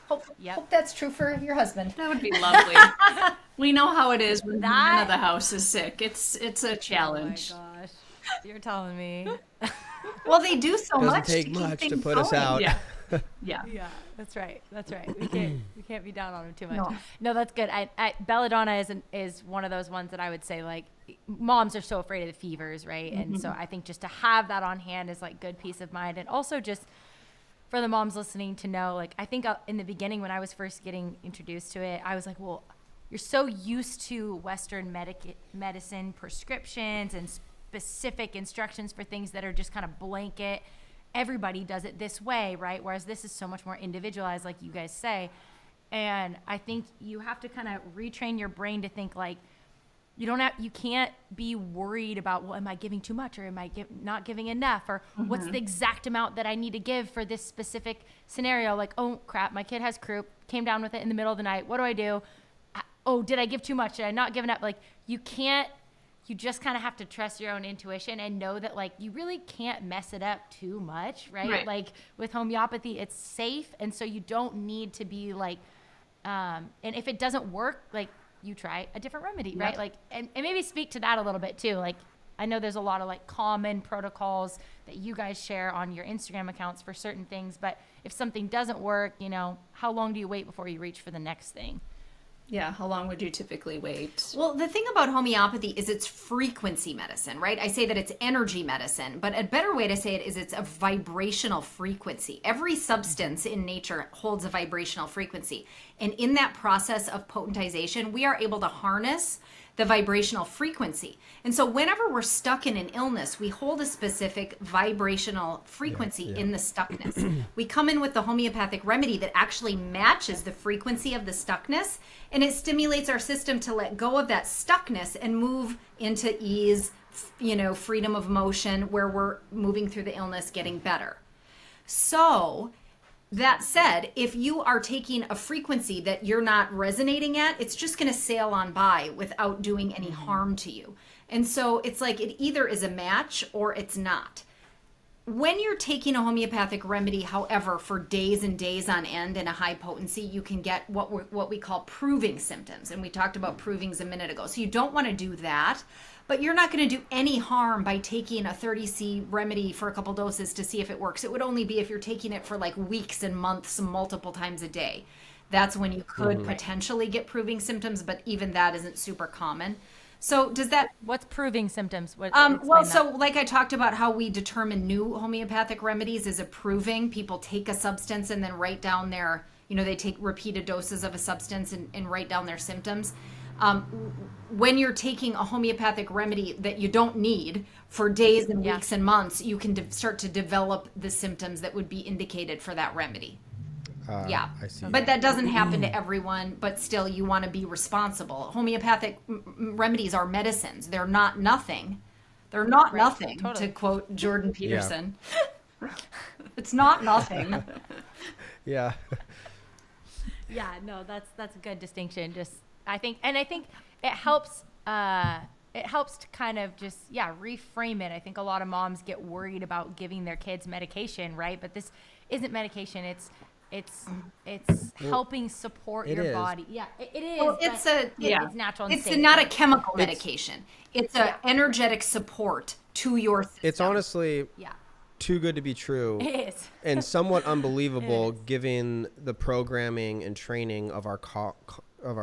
Hope that's true for your husband. That would be lovely. We know how it is when one of the house is sick. It's a challenge. Oh my gosh. You're telling me. Well, they do so much. Doesn't take to keep much to things put us going. out. Yeah. Yeah, that's right. We can't be down on him too much. No, that's good. Belladonna is one of those ones that I would say, like, moms are so afraid of the fevers, right? And so I think just to have that on hand is like good peace of mind, and also just for the moms listening to know, like, I think in the beginning when I was first getting introduced to it, I was like, well, you're so used to Western medicine prescriptions and specific instructions for things that are just kind of blanket. Everybody does it this way, right? Whereas this is so much more individualized, like you guys say. And I think you have to kind of retrain your brain to think like, you can't be worried about, well, am I giving too much or am I not giving enough, or what's the exact amount that I need to give for this specific scenario? Like, oh crap, my kid has croup, came down with it in the middle of the night. What do I do? Oh, did I give too much? Did I not give enough? Like, you just kind of have to trust your own intuition and know that, like, you really can't mess it up too much, right? Like with homeopathy, it's safe. And so you don't need to be like, and if it doesn't work, like, you try a different remedy, right? Like, and maybe speak to that a little bit too. Like, I know there's a lot of like common protocols that you guys share on your Instagram accounts for certain things, but if something doesn't work, how long do you wait before you reach for the next thing? Yeah, how long would you typically wait? Well, the thing about homeopathy is it's frequency medicine, right? I say that it's energy medicine, but a better way to say it is it's a vibrational frequency. Every substance in nature holds a vibrational frequency. And in that process of potentization, we are able to harness the vibrational frequency. And so whenever we're stuck in an illness, we hold a specific vibrational frequency in the stuckness. We come in with the homeopathic remedy that actually matches the frequency of the stuckness, and it stimulates our system to let go of that stuckness and move into ease, freedom of motion, where we're moving through the illness, getting better. So that said, if you are taking a frequency that you're not resonating at, it's just going to sail on by without doing any harm to you. And so it's like it either is a match or it's not. When you're taking a homeopathic remedy, however, for days and days on end in a high potency, you can get what we call proving symptoms. And we talked about provings a minute ago. So you don't want to do that. But you're not going to do any harm by taking a 30C remedy for a couple doses to see if it works. It would only be if you're taking it for like weeks and months, multiple times a day. That's when you could potentially get proving symptoms, but even that isn't super common. So does that... What's proving symptoms? Like I talked about how we determine new homeopathic remedies is a proving. People take a substance and then write down their, they take repeated doses of a substance and write down their symptoms. When you're taking a homeopathic remedy that you don't need for days and weeks and months, you can start to develop the symptoms that would be indicated for that remedy. I see. But that doesn't happen to everyone, but still you want to be responsible. Homeopathic remedies are medicines. They're not nothing. They're not nothing, totally. To quote Jordan Peterson. Yeah. It's not nothing. Yeah. Yeah, no, that's a good distinction. I think it helps to kind of just reframe it. I think a lot of moms get worried about giving their kids medication, right? But this isn't medication. It's helping support your body. Yeah, it is. Well, it's natural. And it's safe. Not a chemical medication. It's an energetic support to your system. It's honestly too good to be true. It is. And somewhat unbelievable given the programming and training of our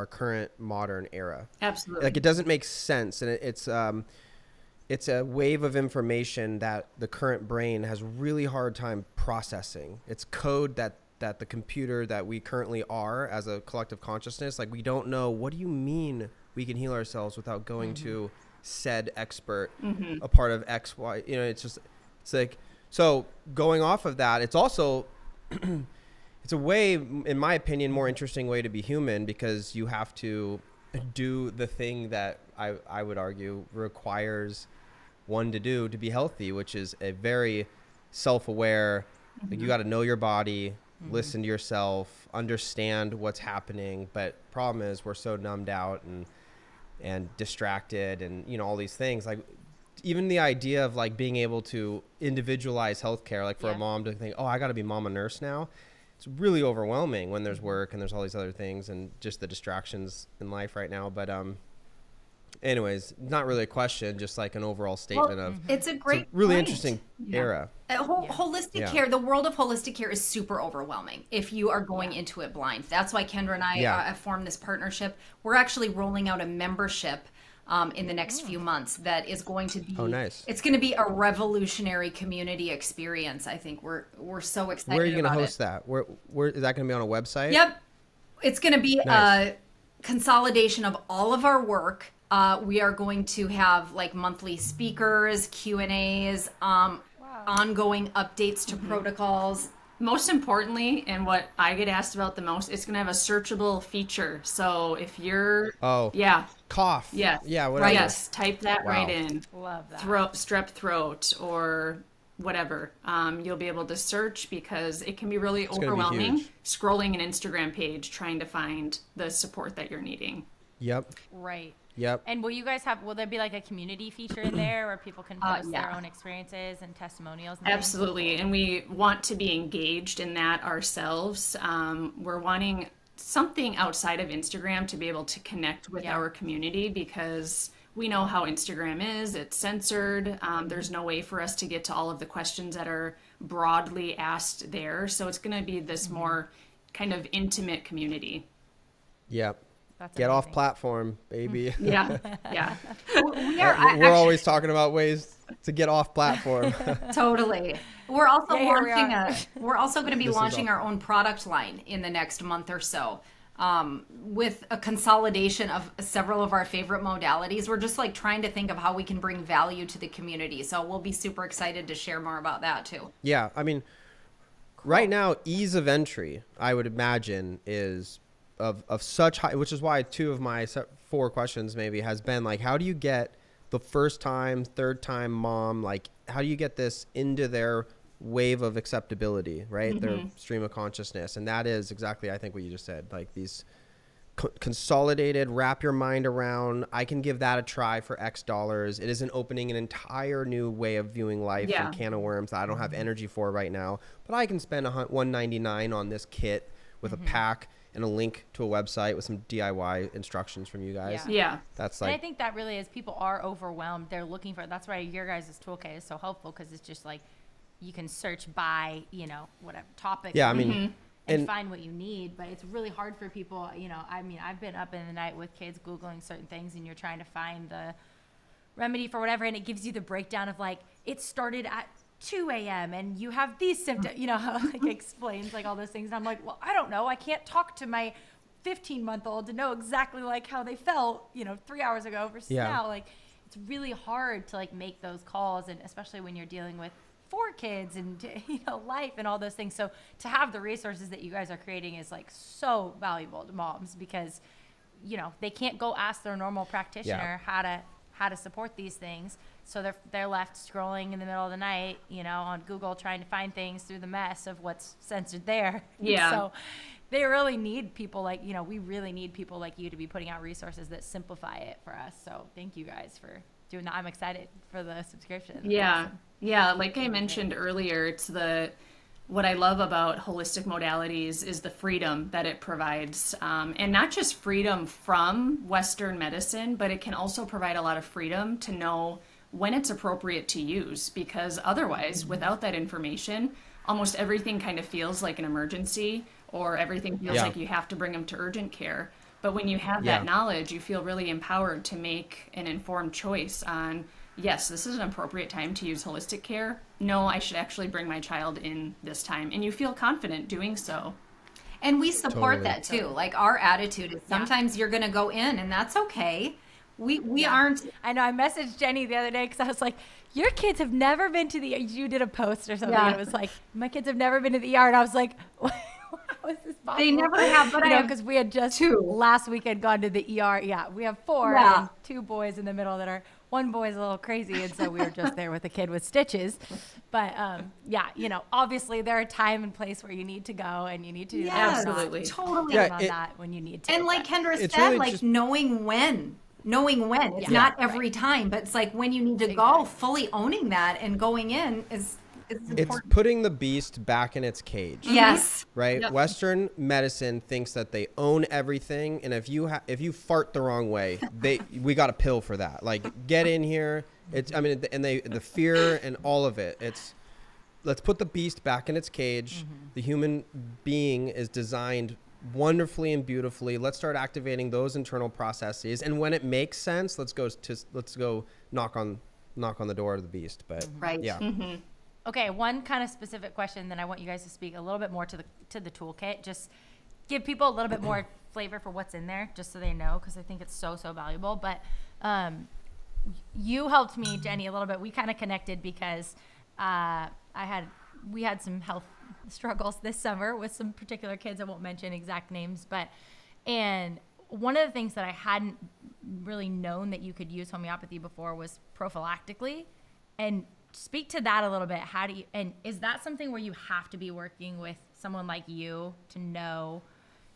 current modern era. Absolutely. Like, it doesn't make sense. And it's a wave of information that the current brain has really hard time processing. It's code that the computer that we currently are as a collective consciousness, like, we don't know, what do you mean we can heal ourselves without going to said expert, a part of X, Y, it's like, so going off of that, it's also, it's a way, in my opinion, more interesting way to be human, because you have to do the thing that I would argue requires one to do to be healthy, which is a very self-aware, like, you got to know your body, listen to yourself, understand what's happening. But problem is, we're so numbed out and distracted and, all these things. Like, even the idea of like being able to individualize healthcare, like for a mom to think, oh, I got to be mama nurse now. It's really overwhelming when there's work and there's all these other things and just the distractions in life right now. But anyways, not really a question, just like an overall statement of it's a really point. Interesting era. Holistic care, the world of holistic care is super overwhelming if you are going into it blind. That's why Kendra and I have formed this partnership. We're actually rolling out a membership in the next few months that is going to be nice. It's going to be a revolutionary community experience. I think we're so excited. Where are you going to about host that? Where is that going to be on a website? Yep. It's going to be Nice. a consolidation of all of our work. We are going to have like monthly speakers, Q&As, ongoing updates to protocols. Most importantly, and what I get asked about the most, it's going to have a searchable feature. So if you're, Cough. Yeah. Yeah. Whatever. Yes, type that Wow. right in. Love that. Strep throat or whatever. You'll be able to search because it can be really gonna be overwhelming huge. scrolling an Instagram page trying to find the support that you're needing. Yep. Right. Yep. And will there be like a community feature in there where people can post their yeah. own experiences and testimonials? And things? Absolutely. And we want to be engaged in that ourselves. We're wanting something outside of Instagram to be able to connect with our community because we know how Instagram is. It's censored. There's no way for us to get to all of the questions that are broadly asked there. So it's going to be this more kind of intimate community. Yep. That's Get off amazing. platform, baby. Yeah. Yeah. We're always talking about ways to get off platform. Totally. We're also Yeah, here we launching are. we're also going to be This is launching awesome. our own product line in the next month or so. With a consolidation of several of our favorite modalities. We're just like trying to think of how we can bring value to the community. So we'll be super excited to share more about that too. Yeah, I mean, right now, ease of entry, I would imagine, is of such high, which is why 2 of my 4 questions maybe has been like, how do you get the first time, third time mom, like, how do you get this into their wave of acceptability, right? Their stream of consciousness. And that is exactly, I think, what you just said, like these consolidated, wrap your mind around, I can give that a try for X dollars. It isn't opening an entire new way of viewing life and can of worms that I don't have energy for right now, but I can spend $199 on this kit with a pack and a link to a website with some DIY instructions from you guys. Yeah. Yeah. That's And I like, think that really is, people are overwhelmed. They're looking for, that's why your guys' toolkit is so helpful, because it's just like, you can search by, whatever topic. yeah, I mean, and find what you need, but it's really hard for people. I mean, I've been up in the night with kids Googling certain things, and you're trying to find the remedy for whatever, and it gives you the breakdown of like, it started at 2 a.m. and you have these symptoms, how like explains like all those things. And I'm like, well, I don't know. I can't talk to my 15-month-old to know exactly like how they felt, 3 hours ago versus now. Like, it's really hard to like make those calls, and especially when you're dealing with 4 kids and life and all those things. So to have the resources that you guys are creating is like so valuable to moms, because they can't go ask their normal practitioner how to support these things. So they're left scrolling in the middle of the night, on Google, trying to find things through the mess of what's censored there. Yeah. So they really need people like, we really need people like you to be putting out resources that simplify it for us. So thank you guys for doing that. I'm excited for the subscription. That's Yeah. awesome. Yeah. Like I mentioned earlier, it's what I love about holistic modalities is the freedom that it provides. And not just freedom from Western medicine, but it can also provide a lot of freedom to know when it's appropriate to use, because otherwise, without that information, almost everything kind of feels like an emergency, or everything feels like you have to bring them to urgent care. But when you have that knowledge, you feel really empowered to make an informed choice on, yes, this is an appropriate time to use holistic care. No, I should actually bring my child in this time. And you feel confident doing so. And we support Totally. that too. Like, our attitude is sometimes you're going to go in, and that's okay. We aren't. I know. I messaged Jenny the other day because I was like, your kids have never been to the, you did a post or something. Yeah. And it was like, my kids have never been to the ER. And I was like, how is this possible? They never have, but I have because we had just 2. last weekend gone to the ER. Yeah, we have 4 Yeah. and 2 boys in the middle that are, one boy's a little crazy. And so we were just there with a kid with stitches. But obviously there are time and place where you need to go and you need to do that. Yes, Absolutely. totally. Yeah, On that when you need to. And like But- Kendra It's said, really like just- knowing when. It's Yeah. not every time, but it's like when you need to go, fully owning that and going in is it's important. putting the beast back in its cage. Yes. Right? Yep. Western medicine thinks that they own everything, and if you fart the wrong way, we got a pill for that. Like, get in here. The fear and all of it. Let's put the beast back in its cage. The human being is designed wonderfully and beautifully. Let's start activating those internal processes. And when it makes sense, let's go knock on the door of the beast. But Right. yeah. Okay, one kind of specific question, then I want you guys to speak a little bit more to the toolkit. Just give people a little bit more flavor for what's in there, just so they know, because I think it's so valuable. But you helped me, Jennie, a little bit. We kind of connected because we had some health struggles this summer with some particular kids. I won't mention exact names, and one of the things that I hadn't really known that you could use homeopathy before was prophylactically. And speak to that a little bit. And is that something where you have to be working with someone like you to know,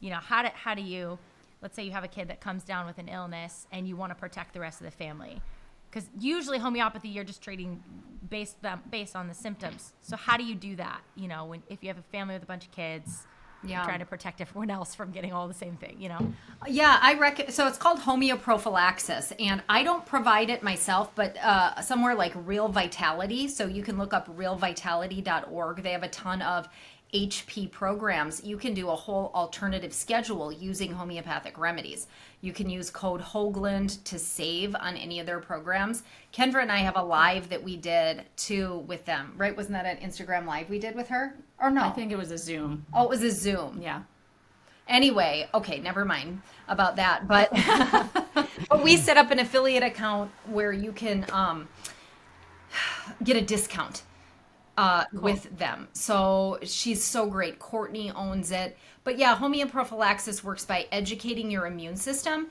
how do you, let's say you have a kid that comes down with an illness and you want to protect the rest of the family? Because usually homeopathy, you're just treating based on the symptoms. So how do you do that? If you have a family with a bunch of kids, Yeah. trying to protect everyone else from getting all the same thing, Yeah, so it's called homeoprophylaxis, and I don't provide it myself, but somewhere like Real Vitality, so you can look up realvitality.org. They have a ton of HP programs. You can do a whole alternative schedule using homeopathic remedies. You can use code Hoglund to save on any of their programs. Kendra and I have a live that we did too with them, right? Wasn't that an Instagram live we did with her? Or no? I think it was a Zoom. Oh, it was a Zoom. Yeah. Anyway, okay, never mind about that. But but we set up an affiliate account where you can get a discount with them. So she's so great. Courtney owns it. But yeah, homeoprophylaxis works by educating your immune system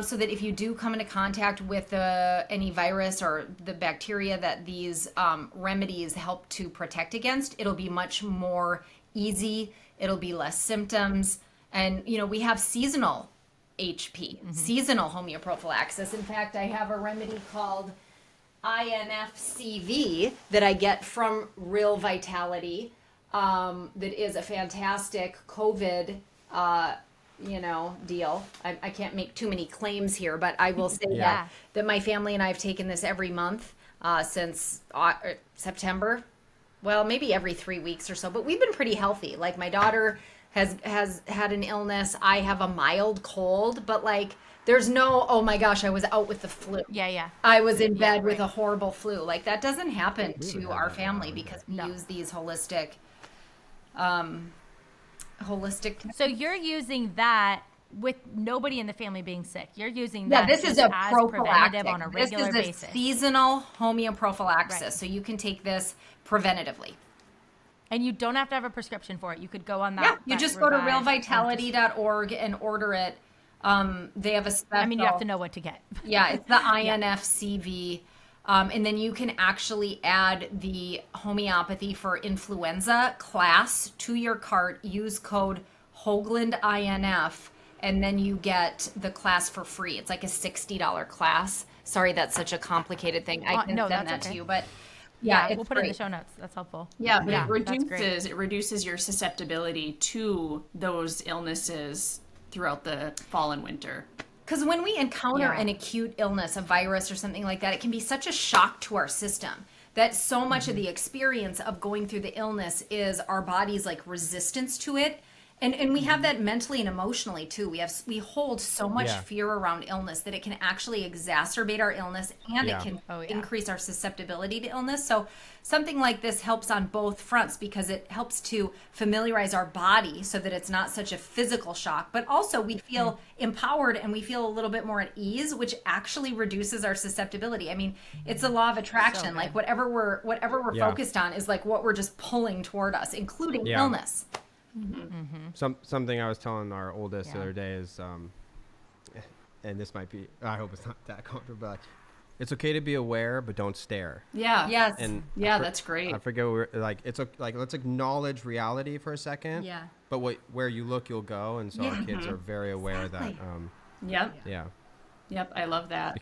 so that if you do come into contact with any virus or the bacteria that these remedies help to protect against, it'll be much more easy. It'll be less symptoms. And, we have seasonal HP, seasonal homeoprophylaxis. In fact, I have a remedy called INFCV that I get from Real Vitality that is a fantastic COVID, deal. I can't make too many claims here, but I will say that my family and I have taken this every month since September. Well, maybe every 3 weeks or so, but we've been pretty healthy. Like my daughter has had an illness. I have a mild cold, but like there's no, oh my gosh, I was out with the flu. Yeah. I was in bed with a horrible flu. Like that doesn't happen to our family because we use these holistic. So you're using that with nobody in the family being sick. You're using Yeah, that this is just a as prophylactic. preventative on a regular This is basis. a seasonal homeoprophylaxis. Right. So you can take this preventatively. And you don't have to have a prescription for it. You could go on that. Yeah, you that just go to Revive realvitality.org and order it. They have a special. I mean, you have to know what to get. Yeah, it's the INFCV. And then you can actually add the homeopathy for influenza class to your cart. Use code HoglundINF, and then you get the class for free. It's like a $60 class. Sorry, that's such a complicated thing. I can send that to you, but yeah, we'll put it in the show notes. That's helpful. Yeah, but that's it reduces your susceptibility to those illnesses throughout the fall and winter. Because when we encounter an acute illness, a virus or something like that, it can be such a shock to our system that so much of the experience of going through the illness is our body's like resistance to it. And we have that mentally and emotionally too. We hold so much fear around illness that it can actually exacerbate our illness and it can increase our susceptibility to illness. So something like this helps on both fronts because it helps to familiarize our body so that it's not such a physical shock, but also we feel empowered and we feel a little bit more at ease, which actually reduces our susceptibility. I mean, it's a law of attraction. Like whatever we're focused on is like what we're just pulling toward us, including illness. Something I was telling our oldest the other day is, and this might be, I hope it's not that comfortable, but it's okay to be aware, but don't stare. Yeah. Yes. And that's great. I forget let's acknowledge reality for a second. Yeah. But where you look, you'll go, and so our kids are very aware that. Yep, I love that.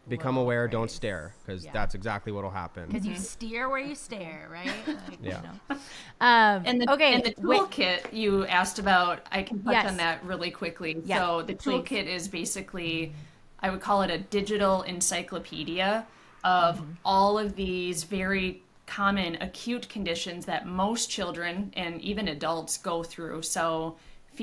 Become aware. Don't stare, because that's exactly what'll happen. Because you steer where you stare, right? Like, And the toolkit you asked about, I can touch on that really quickly. Yeah, so the toolkit is basically, I would call it a digital encyclopedia of all of these very common acute conditions that most children and even adults go through. So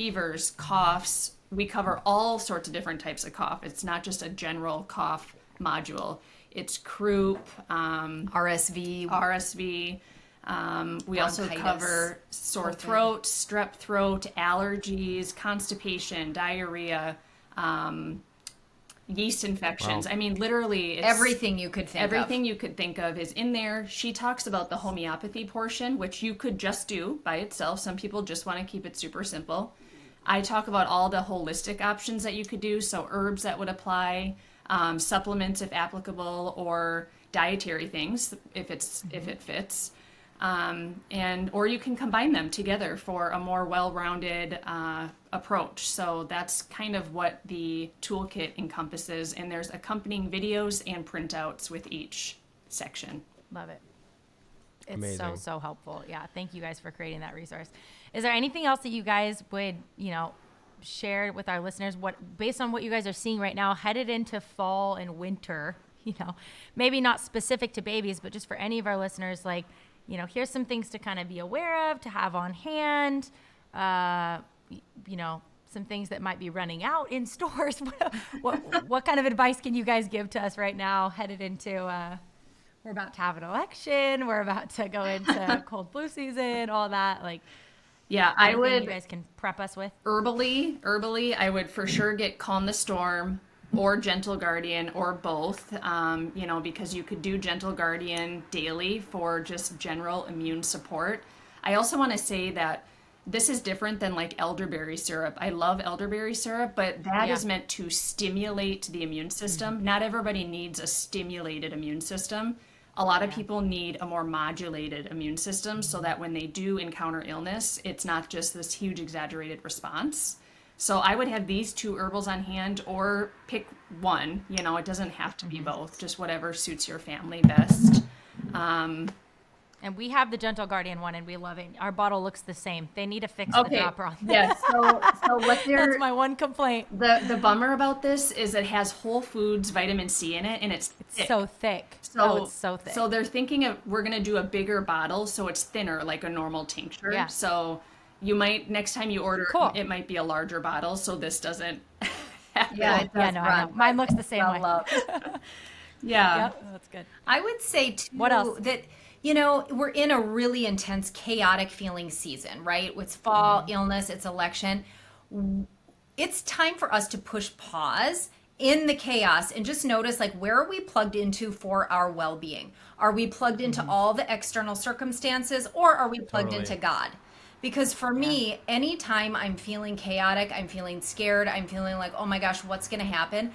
fevers, coughs. We cover all sorts of different types of cough. It's not just a general cough module. It's croup, RSV. We also Bronchitis. cover sore throat, strep throat, allergies, constipation, diarrhea, yeast infections. Wow. I mean, literally, it's Everything you could think of. everything you could think of is in there. She talks about the homeopathy portion, which you could just do by itself. Some people just want to keep it super simple. I talk about all the holistic options that you could do, so herbs that would apply, supplements if applicable, or dietary things if it fits. Or you can combine them together for a more well-rounded approach. So that's kind of what the toolkit encompasses, and there's accompanying videos and printouts with each section. Love it. It's Amazing. so helpful. Yeah. Thank you guys for creating that resource. Is there anything else that you guys would, share with our listeners, based on what you guys are seeing right now, headed into fall and winter, maybe not specific to babies, but just for any of our listeners, like, here's some things to kind of be aware of, to have on hand, some things that might be running out in stores. What kind of advice can you guys give to us right now, headed into, we're about to have an election, we're about to go into cold flu season, all that, like, Yeah, I anything would you guys can prep us with? herbally, I would for sure get Calm the Storm or Gentle Guardian or both, because you could do Gentle Guardian daily for just general immune support. I also want to say that this is different than like elderberry syrup. I love elderberry syrup, but that is meant to stimulate the immune system. Not everybody needs a stimulated immune system. A lot of people need a more modulated immune system so that when they do encounter illness, it's not just this huge exaggerated response. So I would have these two herbals on hand, or pick one. It doesn't have to be both, just whatever suits your family best. And we have the Gentle Guardian one, and we love it. Our bottle looks the same. They need to fix the Okay. dropper on Yeah, so what That's my one complaint. the bummer about this is it has whole foods vitamin C in it, and it's thick. So thick. It's so thick. So they're thinking we're going to do a bigger bottle so it's thinner like a normal tincture. Yeah. So you might, next time you order, Cool. it might be a larger bottle so this doesn't happen. Yeah, it does I know. Mine looks the same way. Yeah. Yep, that's good. I would say too What else? that we're in a really intense, chaotic feeling season, right? It's fall, illness, it's election. It's time for us to push pause in the chaos and just notice, like, where are we plugged into for our well-being? Are we plugged into all the external circumstances, or are we plugged Totally. into God? Because for me, anytime I'm feeling chaotic, I'm feeling scared, I'm feeling like, oh my gosh, what's going to happen?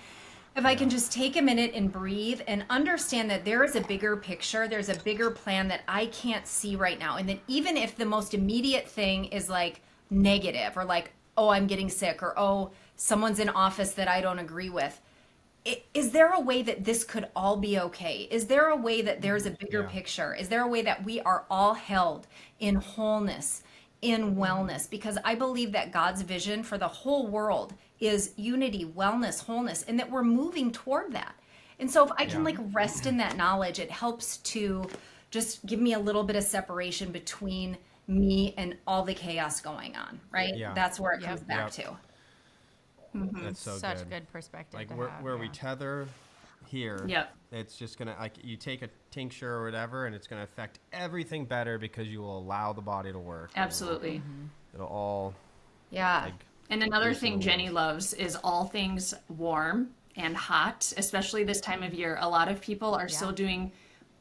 If I can just take a minute and breathe and understand that there is a bigger picture, there's a bigger plan that I can't see right now. And that even if the most immediate thing is like negative, or like, oh, I'm getting sick, or oh, someone's in office that I don't agree with, is there a way that this could all be okay? Is there a way that there's a bigger picture? Is there a way that we are all held in wholeness, in wellness? Because I believe that God's vision for the whole world is unity, wellness, wholeness, and that we're moving toward that. And so if I can like rest in that knowledge, it helps to just give me a little bit of separation between me and all the chaos going on, right? Yeah. That's where it comes back to. That's so Such good. good perspective. Like to where, have, where we yeah. tether here, Yep. it's just gonna, like, you take a tincture or whatever, and it's gonna affect everything better because you will allow the body to work. Absolutely. It'll all Yeah. like And another Grease in thing the Jennie wheels. loves is all things warm and hot, especially this time of year. A lot of people are still doing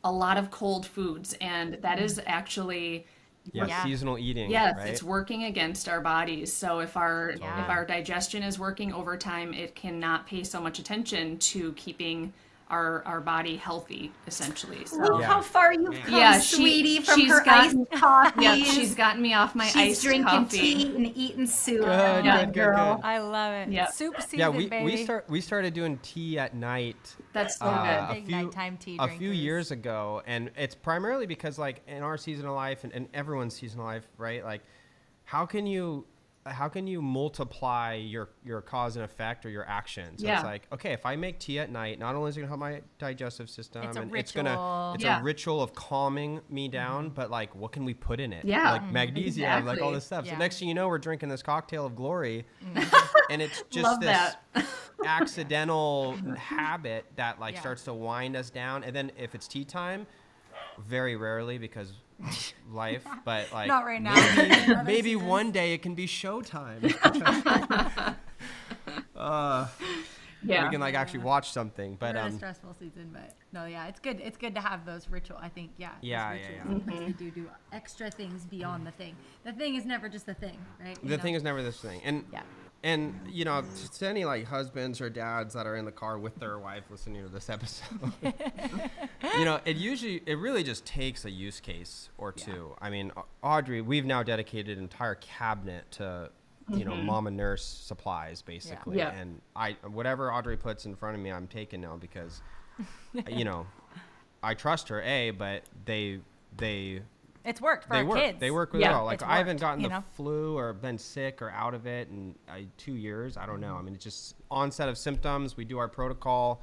a lot of cold foods, and that is actually Yeah. seasonal eating. yes, right? it's working against our bodies. So if our Yeah. if our digestion is working overtime, it cannot pay so much attention to keeping our body healthy, essentially. So Look Yeah. how far you've come, Yeah, sweetie, from she's her gotten- iced coffee. yeah, she's gotten me off my She's iced drinking coffee. tea and eating soup. Good, Yeah. good, girl. good. I love it. Yep. Soup season, Yeah, we baby. started doing tea at night. That's so a Big few nighttime tea a few drinkers. years ago, and it's primarily because, like, in our season of life and everyone's season of life, right? Like, how can you how can you multiply your cause and effect or your action? So Yeah. it's like, okay, if I make tea at night, not only is it gonna help my digestive system, It's a and ritual. it's Yeah. a ritual of calming me down, but like, what can we put in it? Yeah. Like magnesium, like all Exactly. this stuff. Yeah. So next thing you know, we're drinking this cocktail of glory, and it's just Love this that. accidental habit that like Yeah. starts to wind us down. And then if it's tea time, very rarely because life, but like Not right now. maybe one day it can be showtime. Yeah. We can like actually watch something, but We're in a stressful season, but no, yeah, it's good. It's good to have those ritual. I think, yeah. those Yeah, rituals. yeah. Sometimes we do extra things beyond the thing. The thing is never just the thing, right? the thing is never this thing. And Yeah. and you know, to any like husbands or dads that are in the car with their wife listening to this episode, you know, it really just takes a use case or two. I mean, Audrey, we've now dedicated an entire cabinet to you know, mama nurse supplies basically. Yeah. And whatever Audrey puts in front of me, I'm taking now because, you know, I trust her, but they It's worked for they our work. kids. They work really Yeah. well. Like It's I haven't worked, gotten you the know? flu or been sick or out of it in 2 years. I don't know. I mean, it's just onset of symptoms. We do our protocol,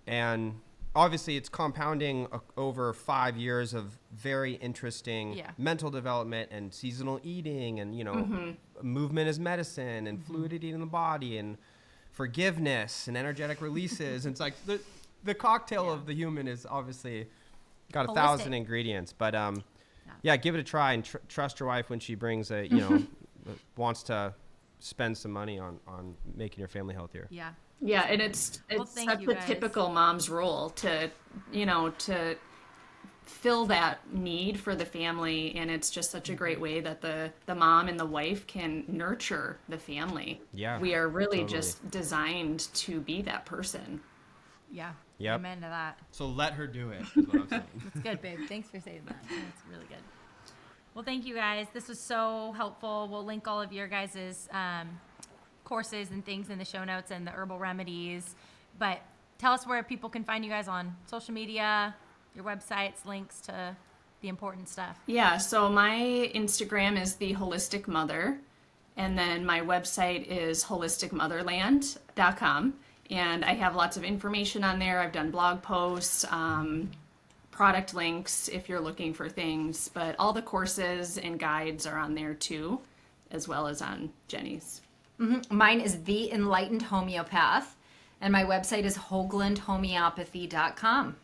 and obviously it's compounding over 5 years of very interesting Yeah. mental development and seasonal eating, and you know, movement is medicine, and fluidity in the body, and forgiveness and energetic releases. And it's like the cocktail of the human is obviously got 1,000 Holistic. ingredients, but yeah, give it a try and trust your wife when she brings a, you know, wants to spend some money on making your family healthier. Yeah. Yeah, and it's thank such you a guys. typical mom's role to, you know, to fill that need for the family, and it's just such a great way that the mom and the wife can nurture the family. Yeah, We are really totally. just designed to be that person. Yeah. Yep. Amen to that. So let her do it, is what I'm saying. That's good, babe. Thanks for saying that. That's really good. Well, thank you guys. This was so helpful. We'll link all of your guys' courses and things in the show notes and the herbal remedies. But tell us where people can find you guys on social media, your websites, links to the important stuff. Yeah, so my Instagram is the Holistic Mother, and then my website is holisticmotherland.com. And I have lots of information on there. I've done blog posts, product links if you're looking for things, but all the courses and guides are on there too, as well as on Jennie's. Mine is The Enlightened Homeopath, and my website is hoglundhomeopathy.com.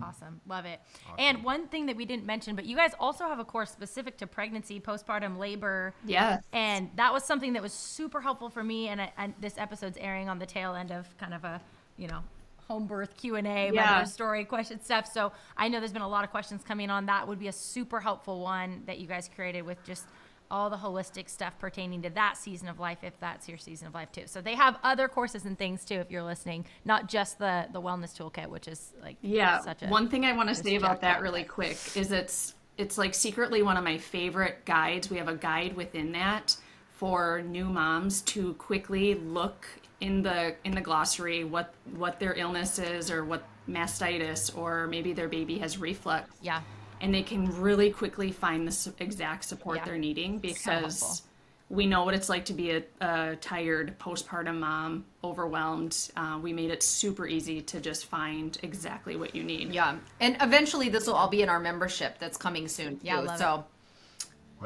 Awesome. Love it. And one thing that we didn't mention, but you guys also have a course specific to pregnancy, postpartum labor. Yeah. And that was something that was super helpful for me. And this episode's airing on the tail end of kind of a, you know, home birth Q&A, mother story question stuff. So I know there's been a lot of questions coming on. That would be a super helpful one that you guys created with just all the holistic stuff pertaining to that season of life, if that's your season of life too. So they have other courses and things too, if you're listening, not just the wellness toolkit, which is like such a One thing I want to say about jacked up. that really quick is it's like secretly one of my favorite guides. We have a guide within that for new moms to quickly look in the glossary what their illness is, or what mastitis, or maybe their baby has reflux. Yeah. And they can really quickly find the exact support Yeah. they're needing, helpful. because we know what it's like to be a tired postpartum mom, overwhelmed. We made it super easy to just find exactly what you need. Yeah, and eventually this will all be in our membership that's coming soon. Yeah, too. love So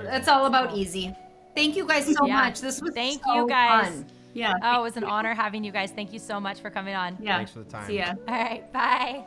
it's all about easy. Thank you guys so Yeah. much. This was Thank so you guys. fun. Yeah. Oh, it was an honor having you guys. Thank you so much for coming on. Yeah. Thanks for the time. See ya. All right. Bye.